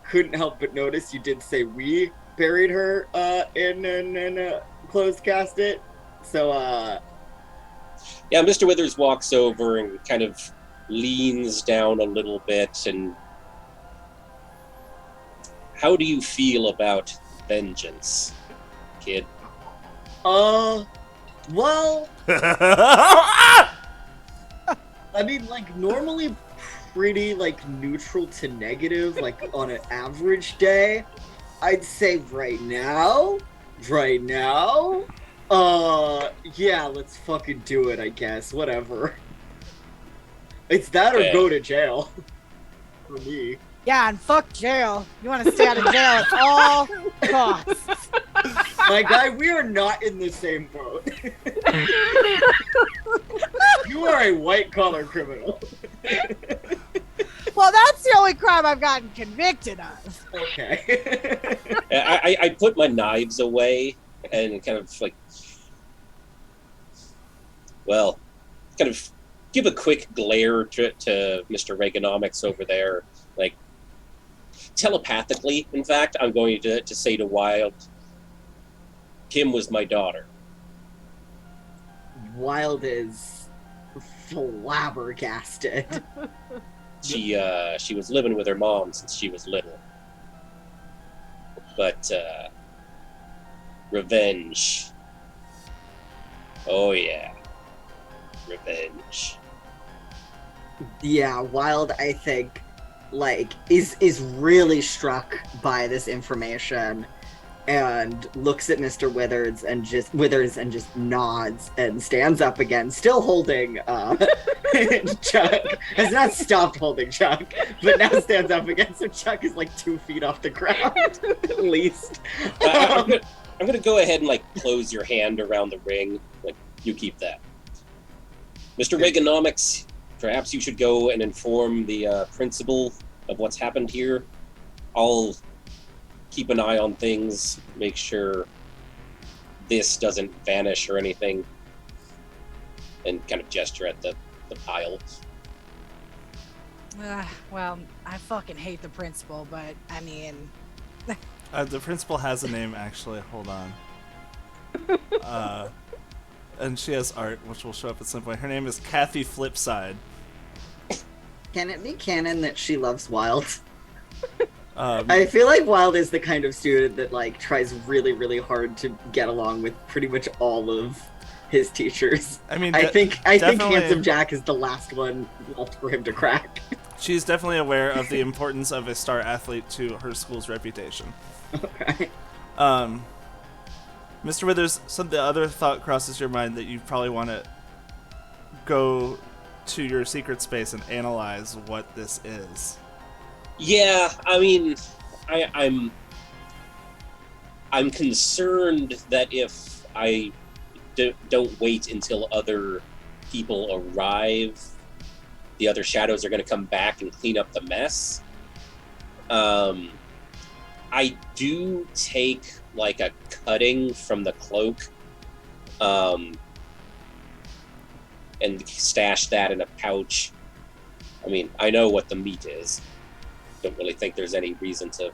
couldn't help but notice you did say we buried her in a closed casket. So Yeah, Mr. Withers walks over and kind of leans down a little bit. And how do you feel about vengeance, kid? well, I mean, like, normally pretty, like, neutral to negative, like, on an average day. I'd say right now, yeah, let's fucking do it, I guess. Whatever. It's that or Okay. go to jail. For me. Yeah, and fuck jail. You want to stay out of jail at all costs. My guy, we are not in the same boat. You are a white-collar criminal. Well, that's the only crime I've gotten convicted of. Okay. I put my knives away and kind of like, well, kind of give a quick glare to Mr. Reaganomics over there. Like, telepathically, in fact, I'm going to say to Wild, Kim was my daughter. Wild is flabbergasted. She was living with her mom since she was little. But revenge. Oh yeah. Revenge. Yeah, Wild, I think, like, is really struck by this information and looks at Mr. Withers and just nods and stands up again, still holding Chuck. Has not stopped holding Chuck, but now stands up again, so Chuck is like 2 feet off the ground at least. I'm gonna go ahead and like close your hand around the ring. Like, you keep that. Mr. Reaganomics, perhaps you should go and inform the principal of what's happened here. I'll keep an eye on things, make sure this doesn't vanish or anything. And kind of gesture at the pile. Well, I fucking hate the principal, but I mean... The principal has a name, actually. Hold on. And she has art, which will show up at some point. Her name is Kathy Flipside. Can it be canon that she loves Wild? I feel like Wild is the kind of student that like tries really, really hard to get along with pretty much all of his teachers. I mean, I think definitely- Handsome Jack is the last one left for him to crack. She's definitely aware of the importance of a star athlete to her school's reputation. Okay. Mr. Withers, the other thought crosses your mind that you probably want to go to your secret space and analyze what this is. Yeah, I mean, I'm concerned that if I don't wait until other people arrive, the other shadows are going to come back and clean up the mess. I do take like a cutting from the cloak, and stash that in a pouch. I mean, I know what the meat is. Don't really think there's any reason to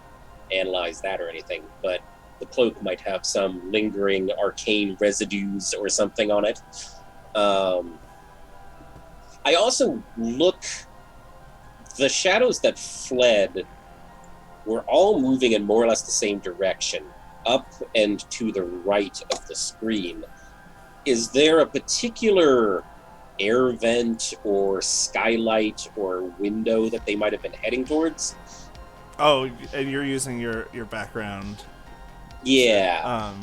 analyze that or anything, but the cloak might have some lingering arcane residues or something on it. I also the shadows that fled were all moving in more or less the same direction, up and to the right of the screen. Is there a particular air vent or skylight or window that they might have been heading towards? Oh, and you're using your background. Yeah.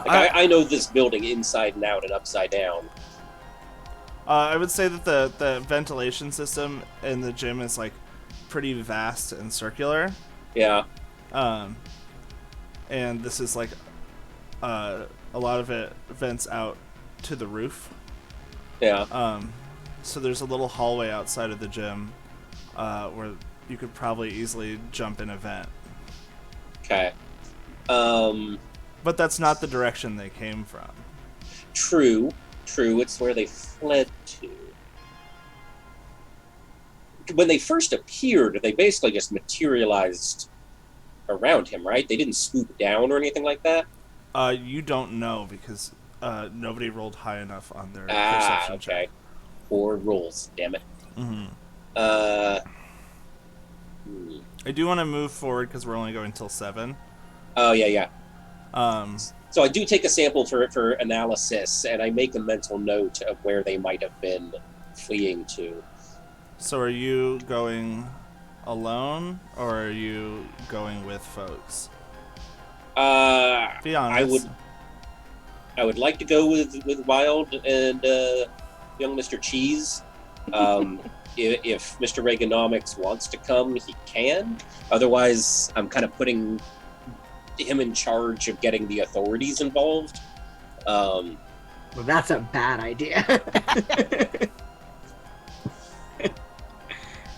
I know this building inside and out and upside down. I would say that the ventilation system in the gym is like pretty vast and circular. Yeah. And this is like a lot of it vents out to the roof. Yeah. So there's a little hallway outside of the gym where you could probably easily jump in a vent. Okay. But that's not the direction they came from. True. It's where they fled to. When they first appeared, they basically just materialized around him, right? They didn't swoop down or anything like that? You don't know because nobody rolled high enough on their Ah, perception okay. check. 4 rolls, damn it. Mm-hmm. Hmm. I do want to move forward because we're only going till 7. Oh, yeah. Um, So I do take a sample for analysis, and I make a mental note of where they might have been fleeing to. so are you going alone or are you going with folks? Be honest. I would like to go with Wild and young Mr. Cheese. If Mr. Reaganomics wants to come, he can. Otherwise, I'm kind of putting him in charge of getting the authorities involved. Well, that's a bad idea.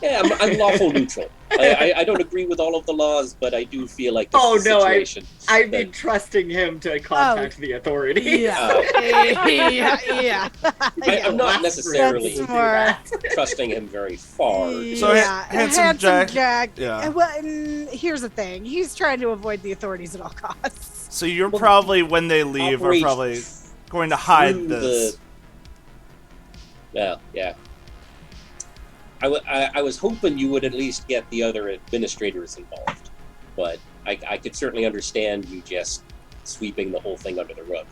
Yeah, I'm lawful neutral. I don't agree with all of the laws, but I do feel like this is a situation. I've been trusting him to contact the authorities. Yeah. Yeah. I'm not necessarily That's more- trusting him very far. So, yeah, Handsome Jack- Yeah. Well, and here's the thing: he's trying to avoid the authorities at all costs. So you're probably, when they leave, are Operate probably going to hide through this. Well, yeah. I was hoping you would at least get the other administrators involved, but I could certainly understand you just sweeping the whole thing under the rug.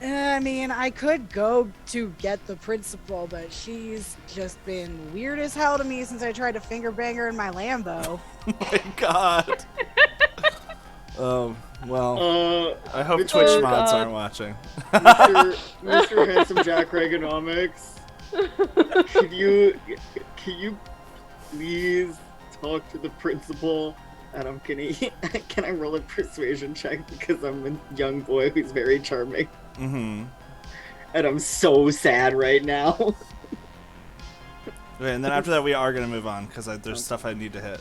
I mean, I could go to get the principal, but she's just been weird as hell to me since I tried to finger bang her in my Lambo. Oh my god. Well, I hope Mr. Twitch mods God. aren't watching. Mr. Handsome Jack Reaganomics, can you please talk to the principal? Adam, can I roll a persuasion check because I'm a young boy who's very charming, Mm-hmm. and I'm so sad right now. Okay, and then after that, we are going to move on because there's stuff I need to hit.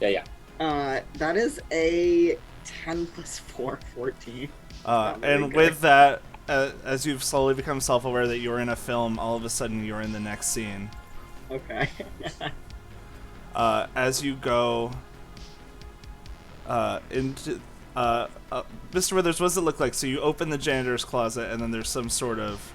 Yeah. That is a 10 plus 4, 14. And with that, as you've slowly become self-aware that you're in a film, all of a sudden you're in the next scene. Okay. As you go into Mr. Withers, what does it look like? So you open the janitor's closet, and then there's some sort of...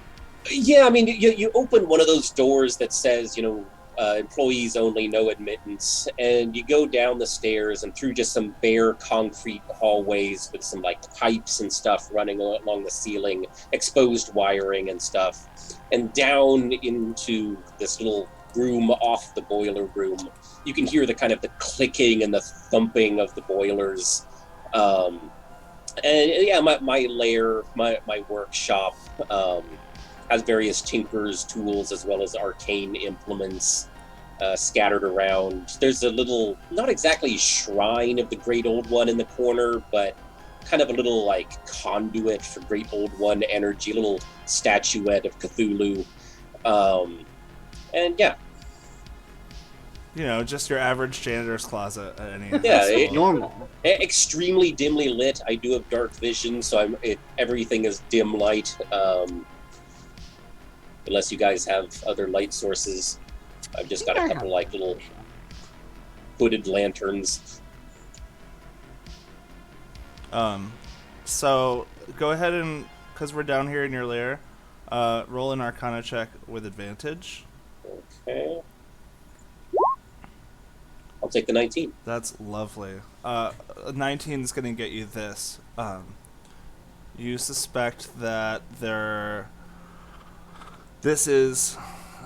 Yeah, I mean, you open one of those doors that says, employees only, no admittance, and you go down the stairs and through just some bare concrete hallways with some like pipes and stuff running along the ceiling, exposed wiring and stuff, and down into this little room off the boiler room. You can hear the kind of the clicking and the thumping of the boilers. And yeah, my lair, my workshop, has various tinkers' tools as well as arcane implements scattered around. There's a little, not exactly shrine of the Great Old One in the corner, but kind of a little like conduit for Great Old One energy, a little statuette of Cthulhu. And yeah. Just your average janitor's closet at any Yeah, Normal. Extremely dimly lit. I do have dark vision, so everything is dim light. Unless you guys have other light sources. I've just got a couple like little hooded lanterns. So go ahead and, because we're down here in your lair, roll an Arcana check with advantage. Okay. I'll take the 19. That's lovely. 19 is going to get you this. You suspect that this is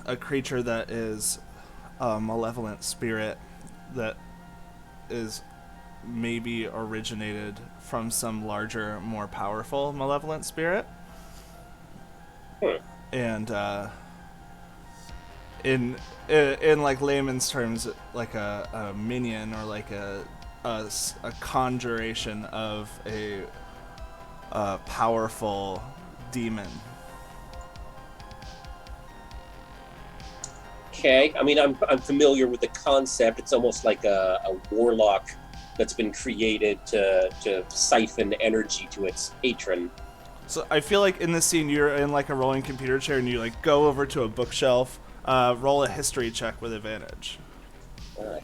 a creature that is a malevolent spirit that is maybe originated from some larger, more powerful malevolent spirit. And in like layman's terms, like a minion or like a conjuration of a powerful demon. Okay, I mean, I'm familiar with the concept. It's almost like a warlock that's been created to siphon energy to its patron. So I feel like in this scene you're in like a rolling computer chair and you like go over to a bookshelf, roll a history check with advantage.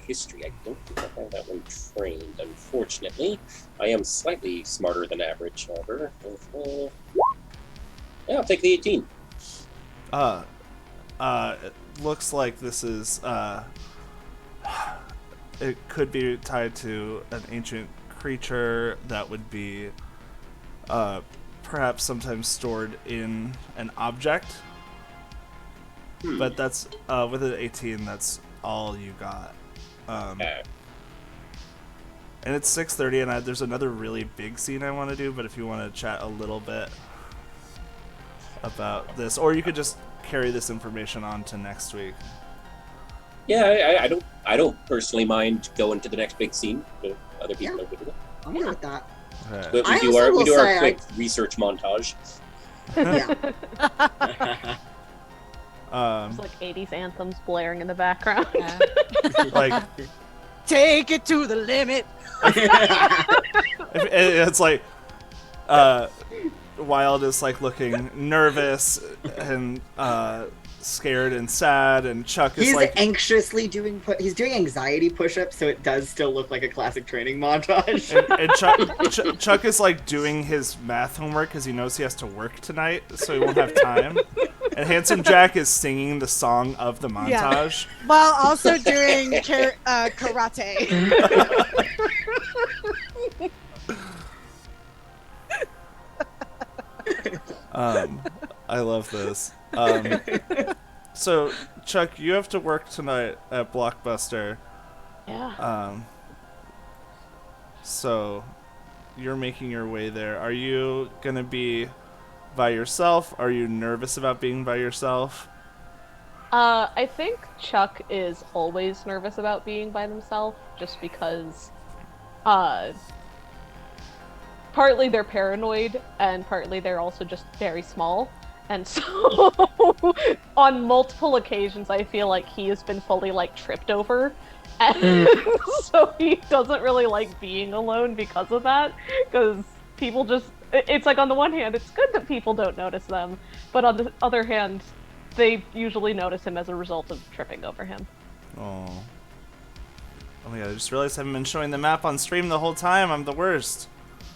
History, I don't think I have that one trained, unfortunately. I am slightly smarter than average, however. Yeah, I'll take the 18. It looks like this is, it could be tied to an ancient creature that would be, perhaps sometimes stored in an object. But that's, with an 18, that's all you got. Okay. And it's 6:30, and there's another really big scene I want to do, but if you want to chat a little bit about this, or you could just carry this information on to next week. Yeah, I don't personally mind going to the next big scene. But other people are good with it. I'm good with that. Okay. But I we do also will our say quick research montage. Yeah. There's like 80s anthems blaring in the background. Like Take it to the limit. it's like Wild is like looking nervous and scared and sad, and Chuck is He's like anxiously doing he's doing anxiety push-ups, so it does still look like a classic training montage. and Chuck is like doing his math homework because he knows he has to work tonight, so he won't have time. And Handsome Jack is singing the song of the montage. Yeah. While also doing karate. I love this. So, Chuck, you have to work tonight at Blockbuster. Yeah. So, you're making your way there. Are you going to be by yourself? Are you nervous about being by yourself? I think Chuck is always nervous about being by themselves, just because, partly they're paranoid, and partly they're also just very small. And so, on multiple occasions, I feel like he has been fully, like, tripped over. And so he doesn't really like being alone because of that, because people just, it's like on the one hand, it's good that people don't notice them, but on the other hand, they usually notice him as a result of tripping over him. Oh. Oh my god, I just realized I haven't been showing the map on stream the whole time. I'm the worst.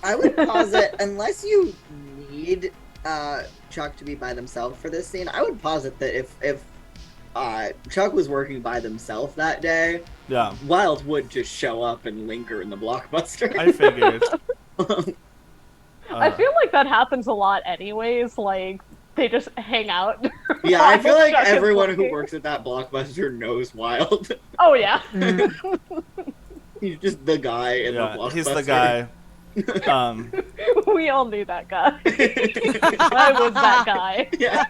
I would posit, unless you need Chuck to be by themselves for this scene, I would posit that if Chuck was working by themselves that day, Yeah. Wild would just show up and linger in the blockbuster. I figured. I feel like that happens a lot anyways, like, they just hang out. Yeah, I feel like Chuck is everyone who working. works at that blockbuster knows Wild. Oh, yeah. He's just the guy in the Yeah, blockbuster. he's the guy. We all knew that guy. I was that guy. Yeah.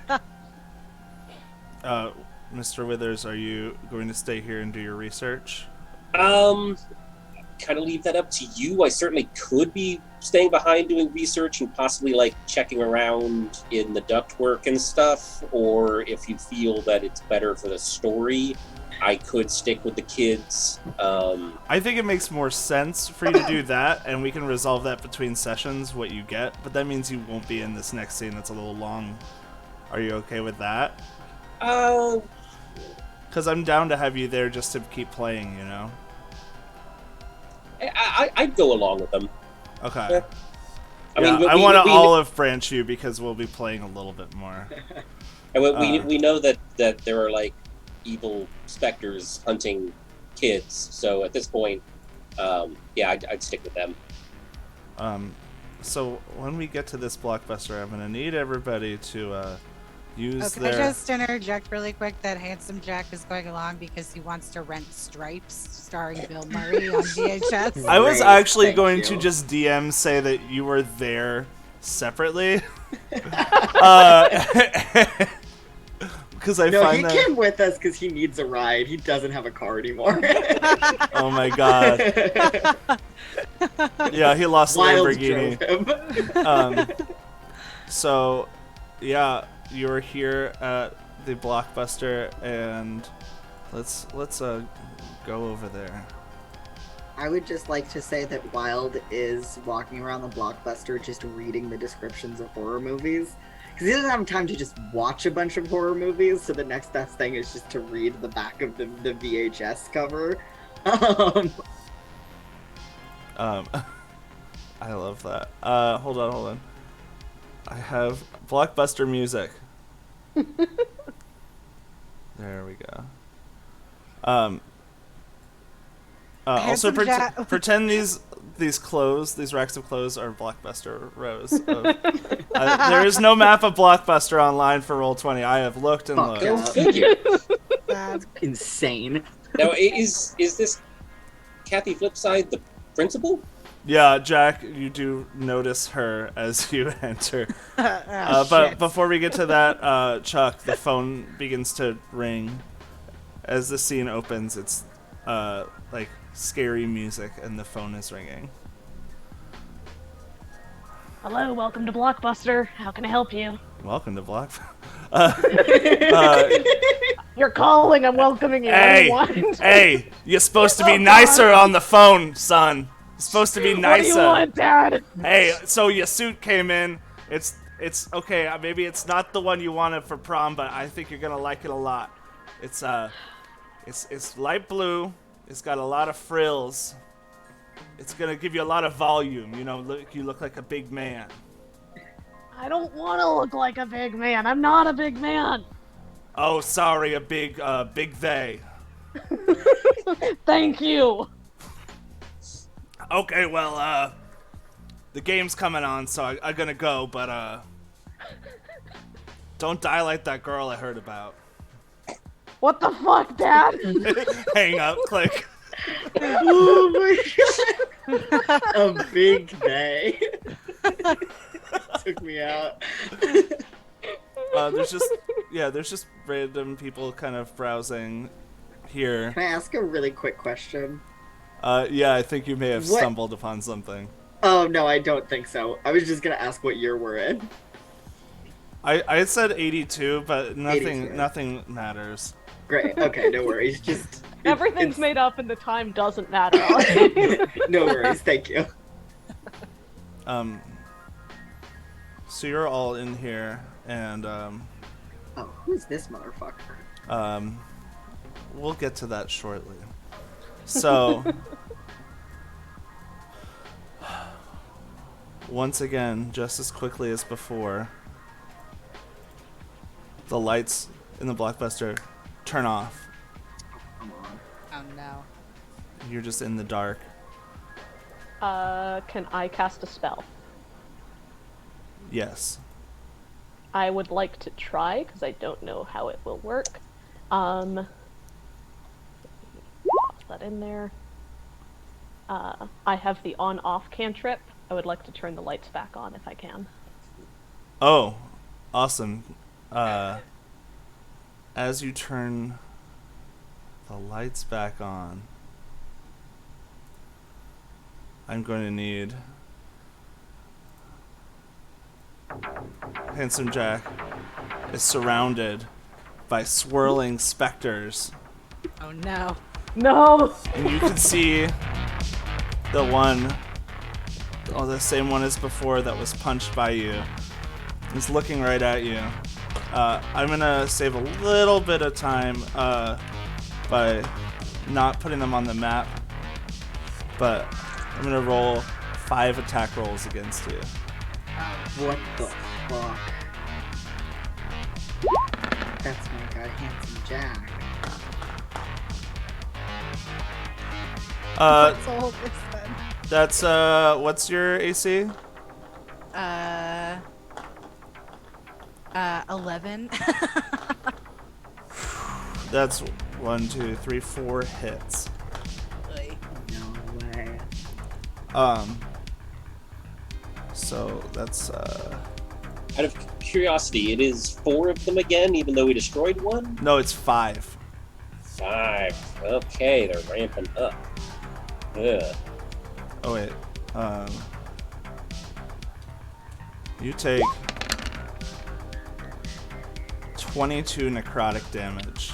Mr. Withers, are you going to stay here and do your research? Kind of leave that up to you. I certainly could be staying behind doing research and possibly like checking around in the ductwork and stuff, or if you feel that it's better for the story, I could stick with the kids. I think it makes more sense for you to do that, and we can resolve that between sessions, what you get, but that means you won't be in this next scene that's a little long. Are you okay with that? Because I'm down to have you there just to keep playing, you know? I'd go along with them. Okay. Yeah. I want to olive branch you because we'll be playing a little bit more. And we know that there are like evil specters hunting kids, so at this point, yeah, I'd stick with them. So when we get to this blockbuster, I'm gonna need everybody to use Okay, their. just interject really quick that Handsome Jack is going along because he wants to rent Stripes, starring Bill Murray on VHS. I was Great, actually thank going you. to just DM say that you were there separately. Because I No, find he that. came with us because he needs a ride. He doesn't have a car anymore. Oh my god. Yeah, he lost the Wild Lamborghini. drove him. So, yeah, you're here at the blockbuster, and let's go over there. I would just like to say that Wild is walking around the blockbuster just reading the descriptions of horror movies. Because he doesn't have time to just watch a bunch of horror movies, so the next best thing is just to read the back of the VHS cover. I love that. Hold on. I have blockbuster music. There we go. Also, Handsome Jack- pretend these clothes, these racks of clothes, are blockbuster rows. Of, there is no map of blockbuster online for Roll20. I have looked and Fuck looked. yeah. That's Insane. Now, is this Kathy Flipside the principal? Yeah, Jack, you do notice her as you enter. oh, But shit. before we get to that, Chuck, the phone begins to ring. As the scene opens, it's like scary music, and the phone is ringing. Hello, welcome to Blockbuster. How can I help you? Welcome to Block. You're calling, I'm welcoming you. What do you want? Hey, you're supposed to be nicer on the phone, son. You're supposed to be What do nicer. you want, Dad? Hey, so your suit came in. It's okay. Maybe it's not the one you wanted for prom, but I think you're gonna like it a lot. It's light blue. It's got a lot of frills. It's gonna give you a lot of volume. You know, you look like a big man. I don't want to look like a big man. I'm not a big man. Oh, sorry, a big they. Thank you. Okay, well, the game's coming on, so I'm gonna go, but don't die like that girl I heard about. What the fuck, Dad? Hang up, click. Oh my god. A big day. Took me out. There's just random people kind of browsing here. Can I ask a really quick question? Yeah, I think you may have What? stumbled upon something. Oh, no, I don't think so. I was just gonna ask what year we're in. I had said 82, but 82. nothing matters. Great. Okay, no worries. Everything's made up and the time doesn't matter. No worries, thank you. So you're all in here, and Oh, who's this motherfucker? we'll get to that shortly. So, once again, just as quickly as before, the lights in the blockbuster turn off. Come on. Oh no. You're just in the dark. Can I cast a spell? Yes. I would like to try, because I don't know how it will work. Pop that in there. I have the on-off cantrip. I would like to turn the lights back on if I can. Oh, awesome. As you turn the lights back on, I'm going to need Handsome Jack is surrounded by swirling specters, Oh no. No! and you can see the same one as before that was punched by you. He's looking right at you. I'm gonna save a little bit of time by not putting them on the map, but I'm gonna roll 5 attack rolls against you. What the fuck? That's my god, Handsome Jack. Let's hold this then. That's what's your AC? 11. That's 1, 2, 3, 4 hits. No way. So that's Out of curiosity, it is 4 of them again, even though we destroyed one? no, it's 5. 5. Okay, they're ramping up. Ugh. Oh wait, you take 22 necrotic damage.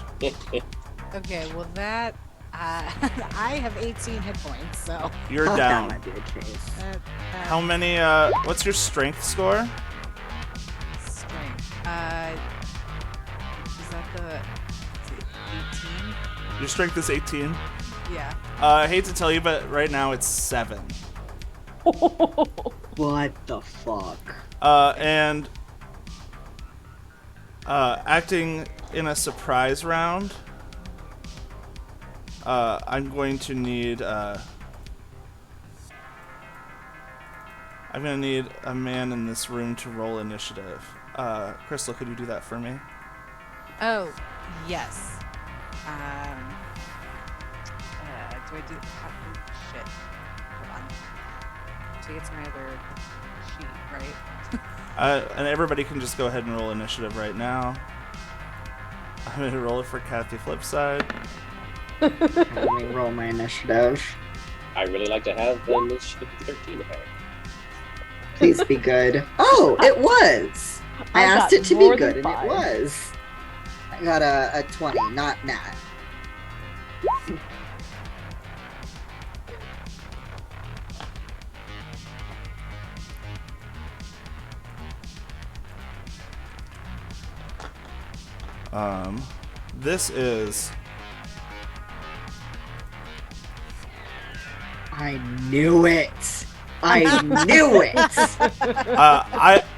Okay, well that I have 18 hit points, so You're Thought down. That might be the case. How many? What's your strength score? strength. Is that the 18? Your strength is 18. Yeah. I hate to tell you, but right now it's 7. What the fuck? And acting in a surprise round, I'm going to need I'm gonna need a man in this room to roll initiative. Crystal, could you do that for me? Oh, yes. Do I do? Shit. Hold on. So it's my other sheet, right? And everybody can just go ahead and roll initiative right now. I'm gonna roll it for Kathy Flipside. Let me roll my initiative. I really like to have the initiative 13 ahead. Please be good. Oh, it was. I I asked got it to more be good, than and 5. it was. I got a 20, not nat. This is I knew it. I knew it.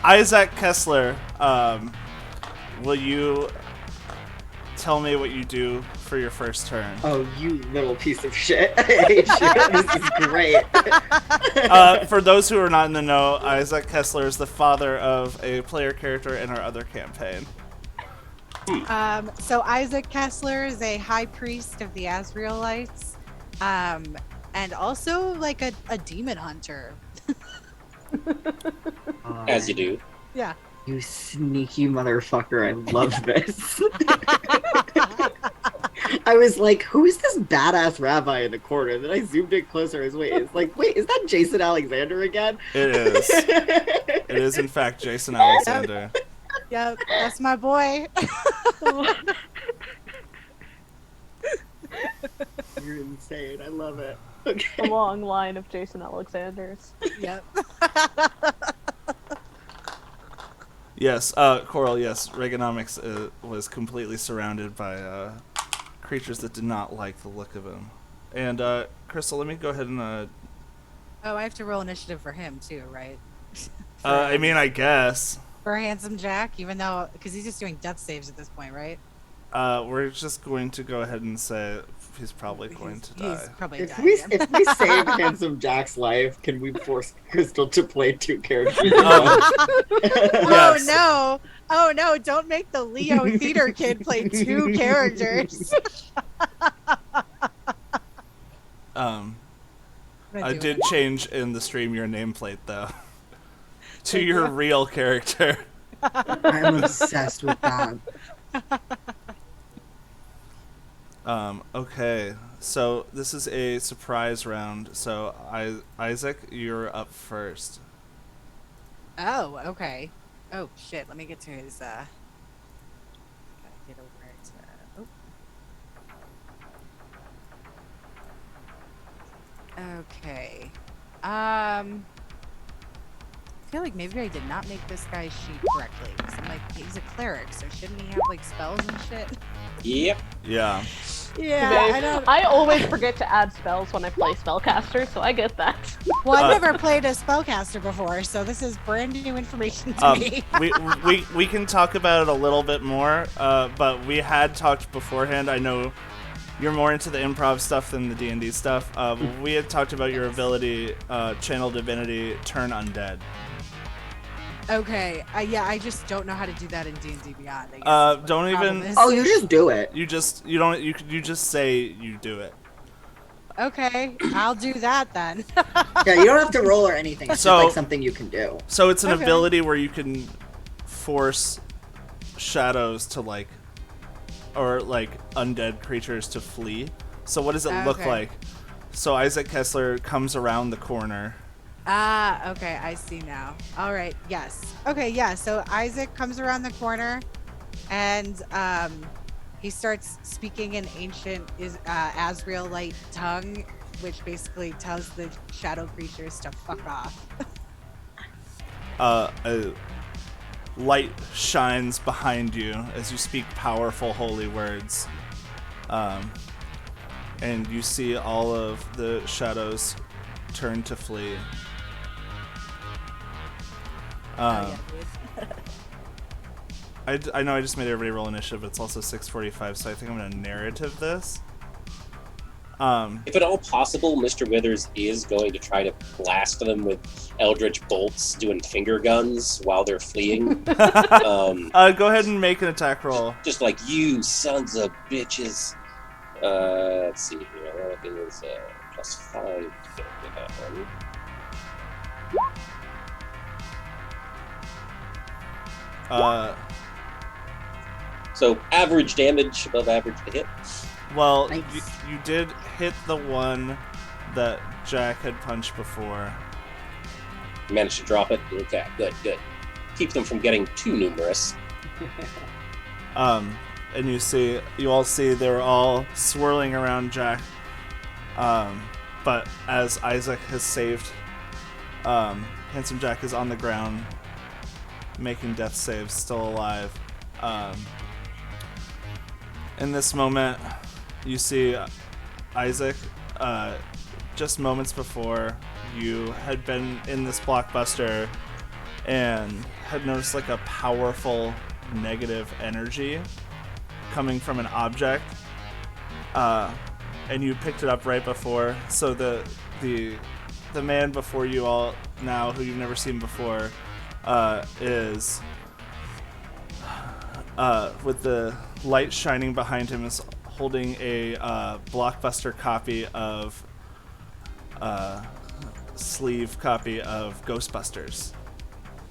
Isaac Kessler. Will you tell me what you do for your first turn? Oh, you little piece of shit. I hate you. This is great. For those who are not in the know, Isaac Kessler is the father of a player character in our other campaign. So Isaac Kessler is a high priest of the Azraelites, and also like a demon hunter. As you do. Yeah. You sneaky motherfucker. I love this. I was like, who is this badass rabbi in the corner? And then I zoomed in closer. I was wait, is that Jason Alexander again? It is. It is, in fact, Jason Alexander. Yep, that's my boy. you're insane. I love it. A Okay. long line of Jason Alexanders. Yep. Yes, Coral, yes, Reaganomics was completely surrounded by creatures that did not like the look of him. And, Crystal, let me go ahead and... Oh, I have to roll initiative for him too, right? I mean, I guess. For Handsome Jack, even though, because he's just doing death saves at this point, right? We're just going to go ahead and say he's probably going to die. He's probably If dying. if we save Handsome Jack's life, can we force Crystal to play 2 characters? Yes. Oh no! Don't make the Leo theater kid play 2 characters. I did change in the stream your nameplate, though. To your real character. I'm obsessed with that. Okay, so this is a surprise round. So, Isaac, you're up first. Oh, okay. Oh shit! Let me get to his. Gotta get over it. Okay. I feel like maybe I did not make this guy's sheet correctly. 'Cause I'm like, he's a cleric, so shouldn't he have like spells and shit? Yep. Yeah. Yeah, I don't. I always forget to add spells when I play spellcaster, so I get that. Well, I've never played a spellcaster before, so this is brand new information to me. we can talk about it a little bit more, but we had talked beforehand. I know you're more into the improv stuff than the D&D stuff. We had talked about your ability, Channel Divinity, turn undead. Okay, yeah, I just don't know how to do that in D&D Beyond. I guess Don't even. Oh, you just do it. You just say you do it. Okay, I'll do that then. Yeah, you don't have to roll or anything. It's So- just like something you can do. So it's an Okay. ability where you can force shadows to or undead creatures to flee. So what does it look Okay. like? So Isaac Kessler comes around the corner. Ah, okay, I see now. All right, yes. Okay, yeah, so Isaac comes around the corner and he starts speaking in ancient Azraelite tongue, which basically tells the shadow creatures to fuck off. A light shines behind you as you speak powerful holy words. And you see all of the shadows turn to flee. Yeah, dude. I know I just made everybody roll initiative, but it's also 6:45, so I think I'm going to narrative this. If at all possible, Mr. Withers is going to try to blast them with eldritch bolts, doing finger guns while they're fleeing. Go ahead and make an attack roll. Just like, you sons of bitches. Let's see here. That is +5 to get that one. So average damage, above average to hit. Well, Nice. you did hit the one that Jack had punched before. Managed to drop it. Okay, good. Keep them from getting too numerous. And you all see they're all swirling around Jack. But as Isaac has saved, Handsome Jack is on the ground, making death saves, still alive. In this moment, you see Isaac, just moments before, you had been in this blockbuster and had noticed a powerful negative energy coming from an object, and you picked it up right before. So the man before you all now, who you've never seen before, is with the light shining behind him, is holding a blockbuster copy of sleeve copy of Ghostbusters.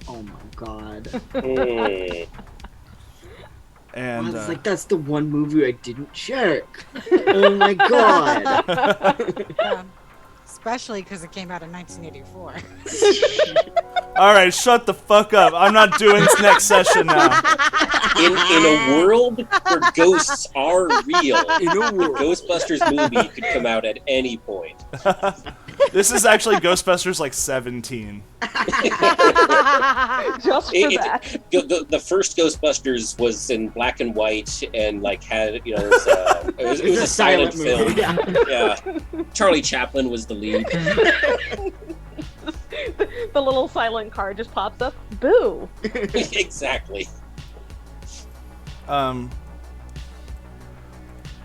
Oh my god. Hmm. I And was like, that's the one movie I didn't check. Oh my god. Especially because it came out in 1984. all right, shut the fuck up. I'm not doing this next session now. In a world where ghosts are real, In a the world. Ghostbusters movie could come out at any point. This is actually Ghostbusters like 17. Just for that. The first Ghostbusters was in black and white and like had it was a silent film. movie. Yeah. Yeah, Charlie Chaplin was the lead. The little silent card just pops up. Boo! Exactly. I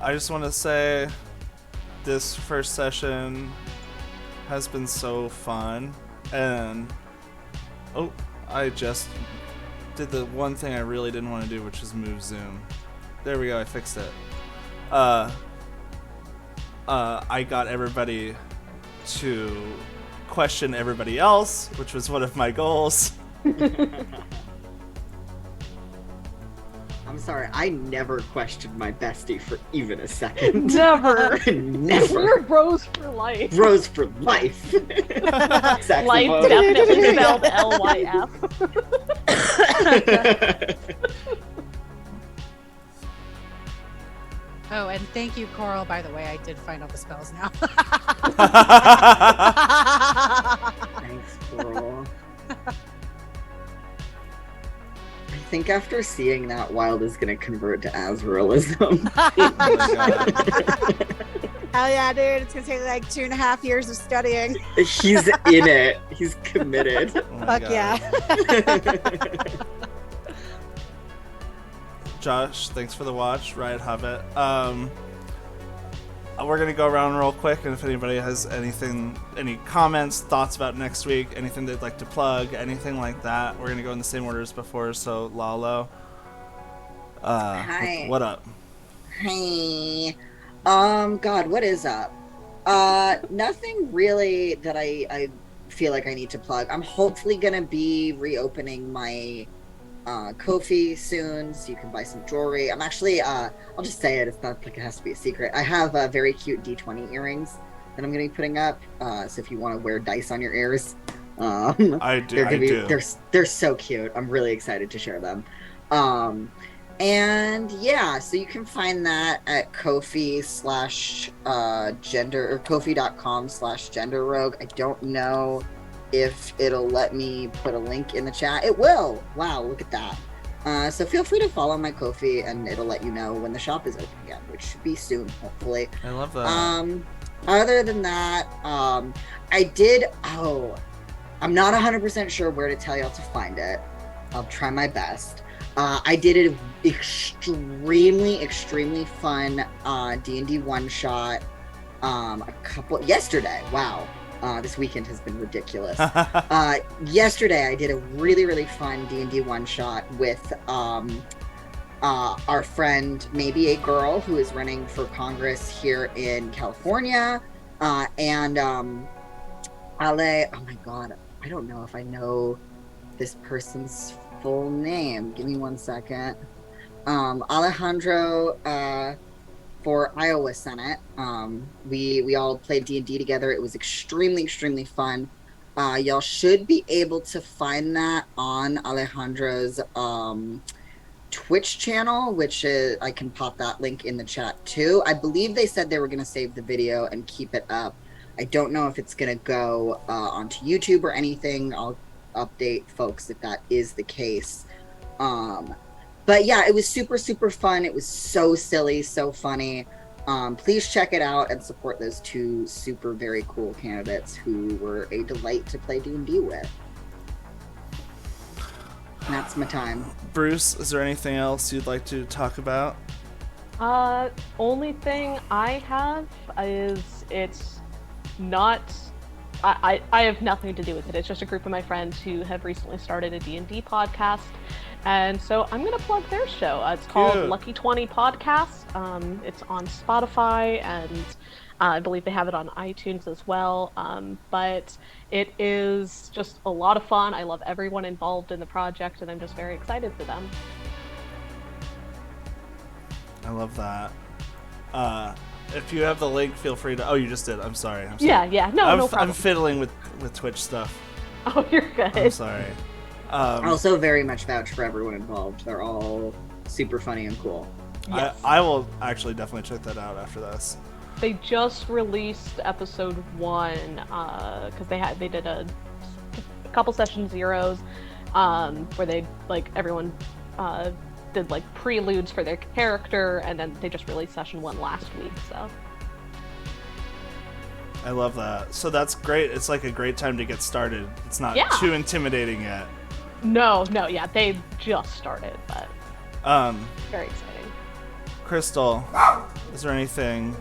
just want to say this first session has been so fun, and I just did the one thing I really didn't want to do, which is move Zoom. There we go, I fixed it. I got everybody to question everybody else, which was one of my goals. I'm sorry, I never questioned my bestie for even a second. Never. Never. We're bros for life. Bros for life. Saxophone. Life definitely spelled L-Y-F. Oh, and thank you, Coral. By the way, I did find all the spells now. Thanks, Coral. I think after seeing that, Wild is gonna convert to Azraelism. Oh my God. Hell yeah, dude. It's gonna take like 2.5 years of studying. He's in it. He's committed. Oh my Fuck God. yeah. Josh, thanks for the watch. Riot Hobbit. We're gonna go around real quick, and if anybody has any comments, thoughts about next week, anything they'd like to plug, anything like that, we're gonna go in the same order as before. So, Lalo, Hi. what up? Hey. God, what is up? Nothing really that I feel like I need to plug. I'm hopefully gonna be reopening my Ko-fi soon, so you can buy some jewelry. I'm actually, I'll just say it, it's not like it has to be a secret. I have very cute D20 earrings that I'm gonna be putting up, so if you want to wear dice on your ears, I do. they're so cute. I'm really excited to share them. And yeah, so you can find that at Ko-fi/gender or Ko-fi.com/genderrogue. I don't know if it'll let me put a link in the chat. It will. Wow, look at that. So feel free to follow my Ko-fi, and it'll let you know when the shop is open again, which should be soon, hopefully. I love that. Other than that, I'm not 100% sure where to tell y'all to find it. I'll try my best. I did an extremely fun D&D one-shot yesterday. Wow. This weekend has been ridiculous. Yesterday, I did a really fun D&D one-shot with our friend, maybe a girl, who is running for Congress here in California, and Ale. Oh my God, I don't know if I know this person's full name. Give me 1 second. Alejandro for Iowa Senate. We all played D&D together. It was extremely fun. Y'all should be able to find that on Alejandro's Twitch channel, which is, I can pop that link in the chat too. I believe they said they were going to save the video and keep it up. I don't know if it's going to go onto YouTube or anything. I'll update folks if that is the case. But yeah, it was super fun. It was so silly, so funny. Please check it out and support those two very cool candidates who were a delight to play D&D with. And that's my time. Bruce, is there anything else you'd like to talk about? Only thing I have is it's not. I have nothing to do with it. It's just a group of my friends who have recently started a D&D podcast. And so I'm going to plug their show. It's called Lucky 20 Podcast. It's on Spotify, and I believe they have it on iTunes as well. But it is just a lot of fun. I love everyone involved in the project, and I'm just very excited for them. I love that. If you have the link, feel free to... Oh, you just did. I'm sorry. Yeah. No problem. I'm fiddling with Twitch stuff. Oh, you're good. I'm sorry. I also very much vouch for everyone involved. They're all super funny and cool. Yes. I will actually definitely check that out after this. They just released episode 1 because they did a couple session zeros where they like everyone did like preludes for their character, and then they just released session 1 last week. So I love that. So that's great. It's like a great time to get started. It's not Yeah. too intimidating yet. no, yeah, they just started, but very exciting. Crystal, is there anything?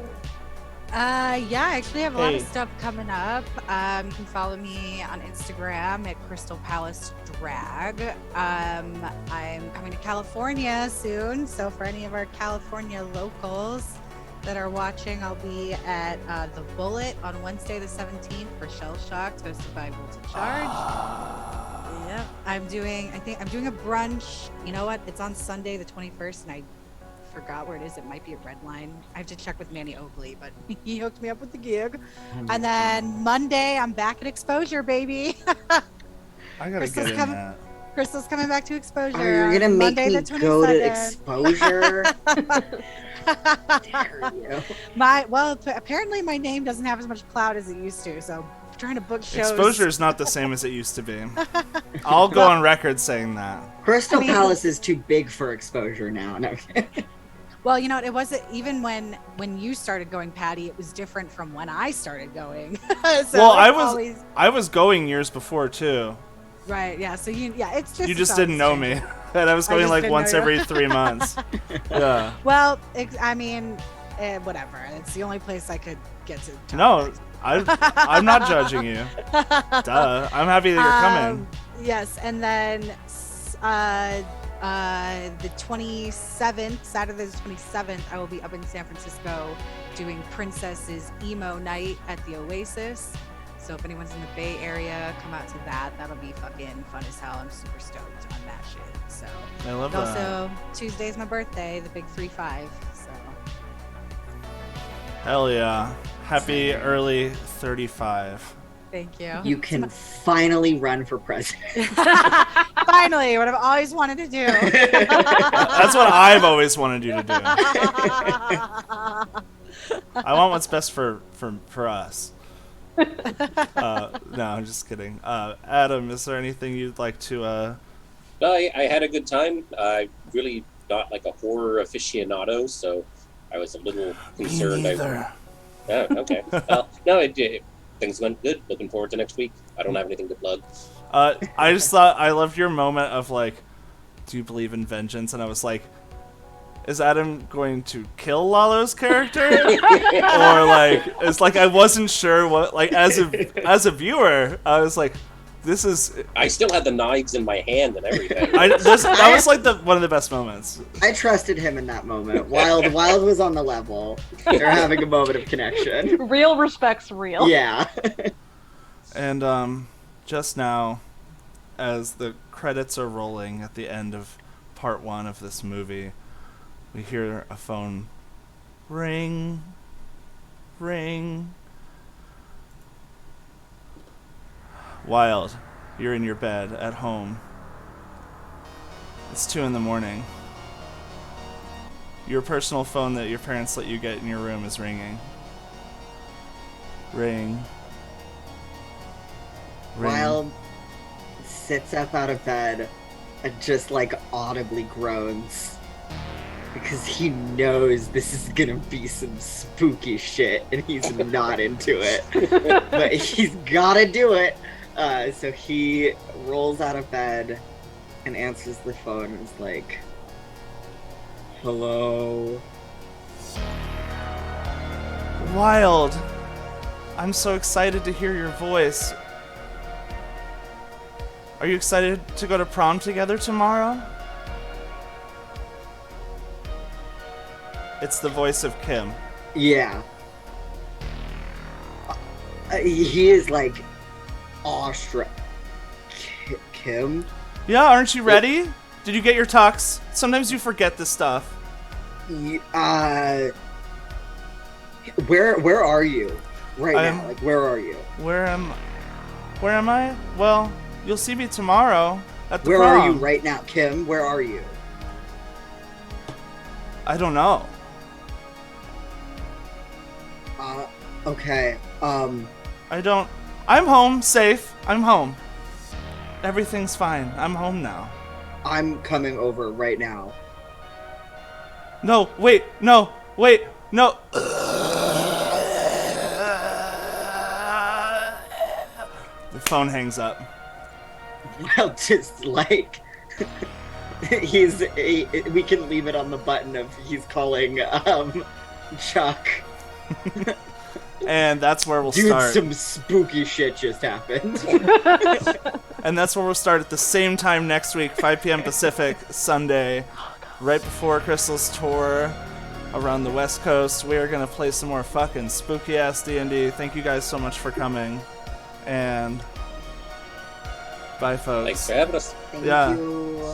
Yeah, I actually have a lot of Hey. stuff coming up. You can follow me on Instagram at Crystal Palace Drag. I'm coming to California soon, so for any of our California locals that are watching, I'll be at The Bullet on Wednesday the 17th for Shell Shocked, hosted by Voltage Charge. Yeah, I'm doing a brunch. You know what? It's on Sunday the 21st, and I forgot where it is. It might be at Redline. I have to check with Manny Oakley, but he hooked me up with the gig. And then Monday, I'm back at Exposure, baby. I gotta Crystal's get in coming- that. Crystal's coming back to Exposure. Oh, you're gonna make Monday me the go to 22nd. Exposure? Dare you? Apparently my name doesn't have as much clout as it used to, so I'm trying to book shows. Exposure is not the same as it used to be. I'll go on record saying that. Crystal I mean- Palace is too big for Exposure now. No. Well, you know, it wasn't even when you started going, Patty. It was different from when I started going. So Well, it's I was going years before too. right. Yeah. So it's just You just about didn't know me, strange. and I was I going just like didn't once know you. every 3 months. Yeah. Well, I mean, whatever. It's the only place I could get to. talk No, I'm not judging you. Duh. I'm happy that you're coming. Yes, and then the 27th, Saturday the 27th, I will be up in San Francisco doing Princess's Emo Night at the Oasis. So if anyone's in the Bay Area, come out to that. That'll be fucking fun as hell. I'm super stoked on that shit. So I love and that. also Tuesday's my birthday, the big 3-5. So Hell yeah. Happy early 35. thank you. You can finally run for president. Finally, what I've always wanted to do. That's what I've always wanted you to do. I want what's best for us. No, I'm just kidding. Adam, is there anything you'd like to? No, I had a good time. I'm really not like a horror aficionado, so I was a little concerned. Yeah, okay. Well, no, things went good. Looking forward to next week. I don't have anything to plug. I just thought I loved your moment of like, do you believe in vengeance? And I was like, is Adam going to kill Lalo's character? Or like, it's like I wasn't sure what, like as a viewer, I was like, this is. I still had the knives in my hand and everything. That was like one of the best moments. I trusted him in that moment. Wild was on the level. They're having a moment of connection. Real respects real. Yeah. And just now, as the credits are rolling at the end of part 1 of this movie, we hear a phone ring, ring. Wild, you're in your bed at home. It's 2 a.m. Your personal phone that your parents let you get in your room is ringing. Ring. Ring. Wild sits up out of bed and just like audibly groans because he knows this is gonna be some spooky shit and he's not into it, but he's gotta do it. So he rolls out of bed and answers the phone and is like, "Hello." Wild. I'm so excited to hear your voice. Are you excited to go to prom together tomorrow? It's the voice of Kim. Yeah. He is like awestruck. Kim? Yeah, aren't you ready? Did you get your tux? Sometimes you forget this stuff. Where are you right I'm- now? Like, where are you? Where am I? Well, you'll see me tomorrow at the Where prom. are you right now, Kim? Where are you? I don't know. Okay. I'm home, safe. I'm home. Everything's fine. I'm home now. I'm coming over right now. No, wait, no, wait, no. The phone hangs up. Well, just like we can leave it on the button of he's calling Chuck. And that's where we'll Dude, start. some spooky shit just happened. And that's where we'll start at the same time next week, 5 p.m. Pacific, Sunday, right before Crystal's tour around the West Coast. We are going to play some more fucking spooky-ass D&D. Thank you guys so much for coming. And bye, folks. Thanks for having us. Thank Yeah. you.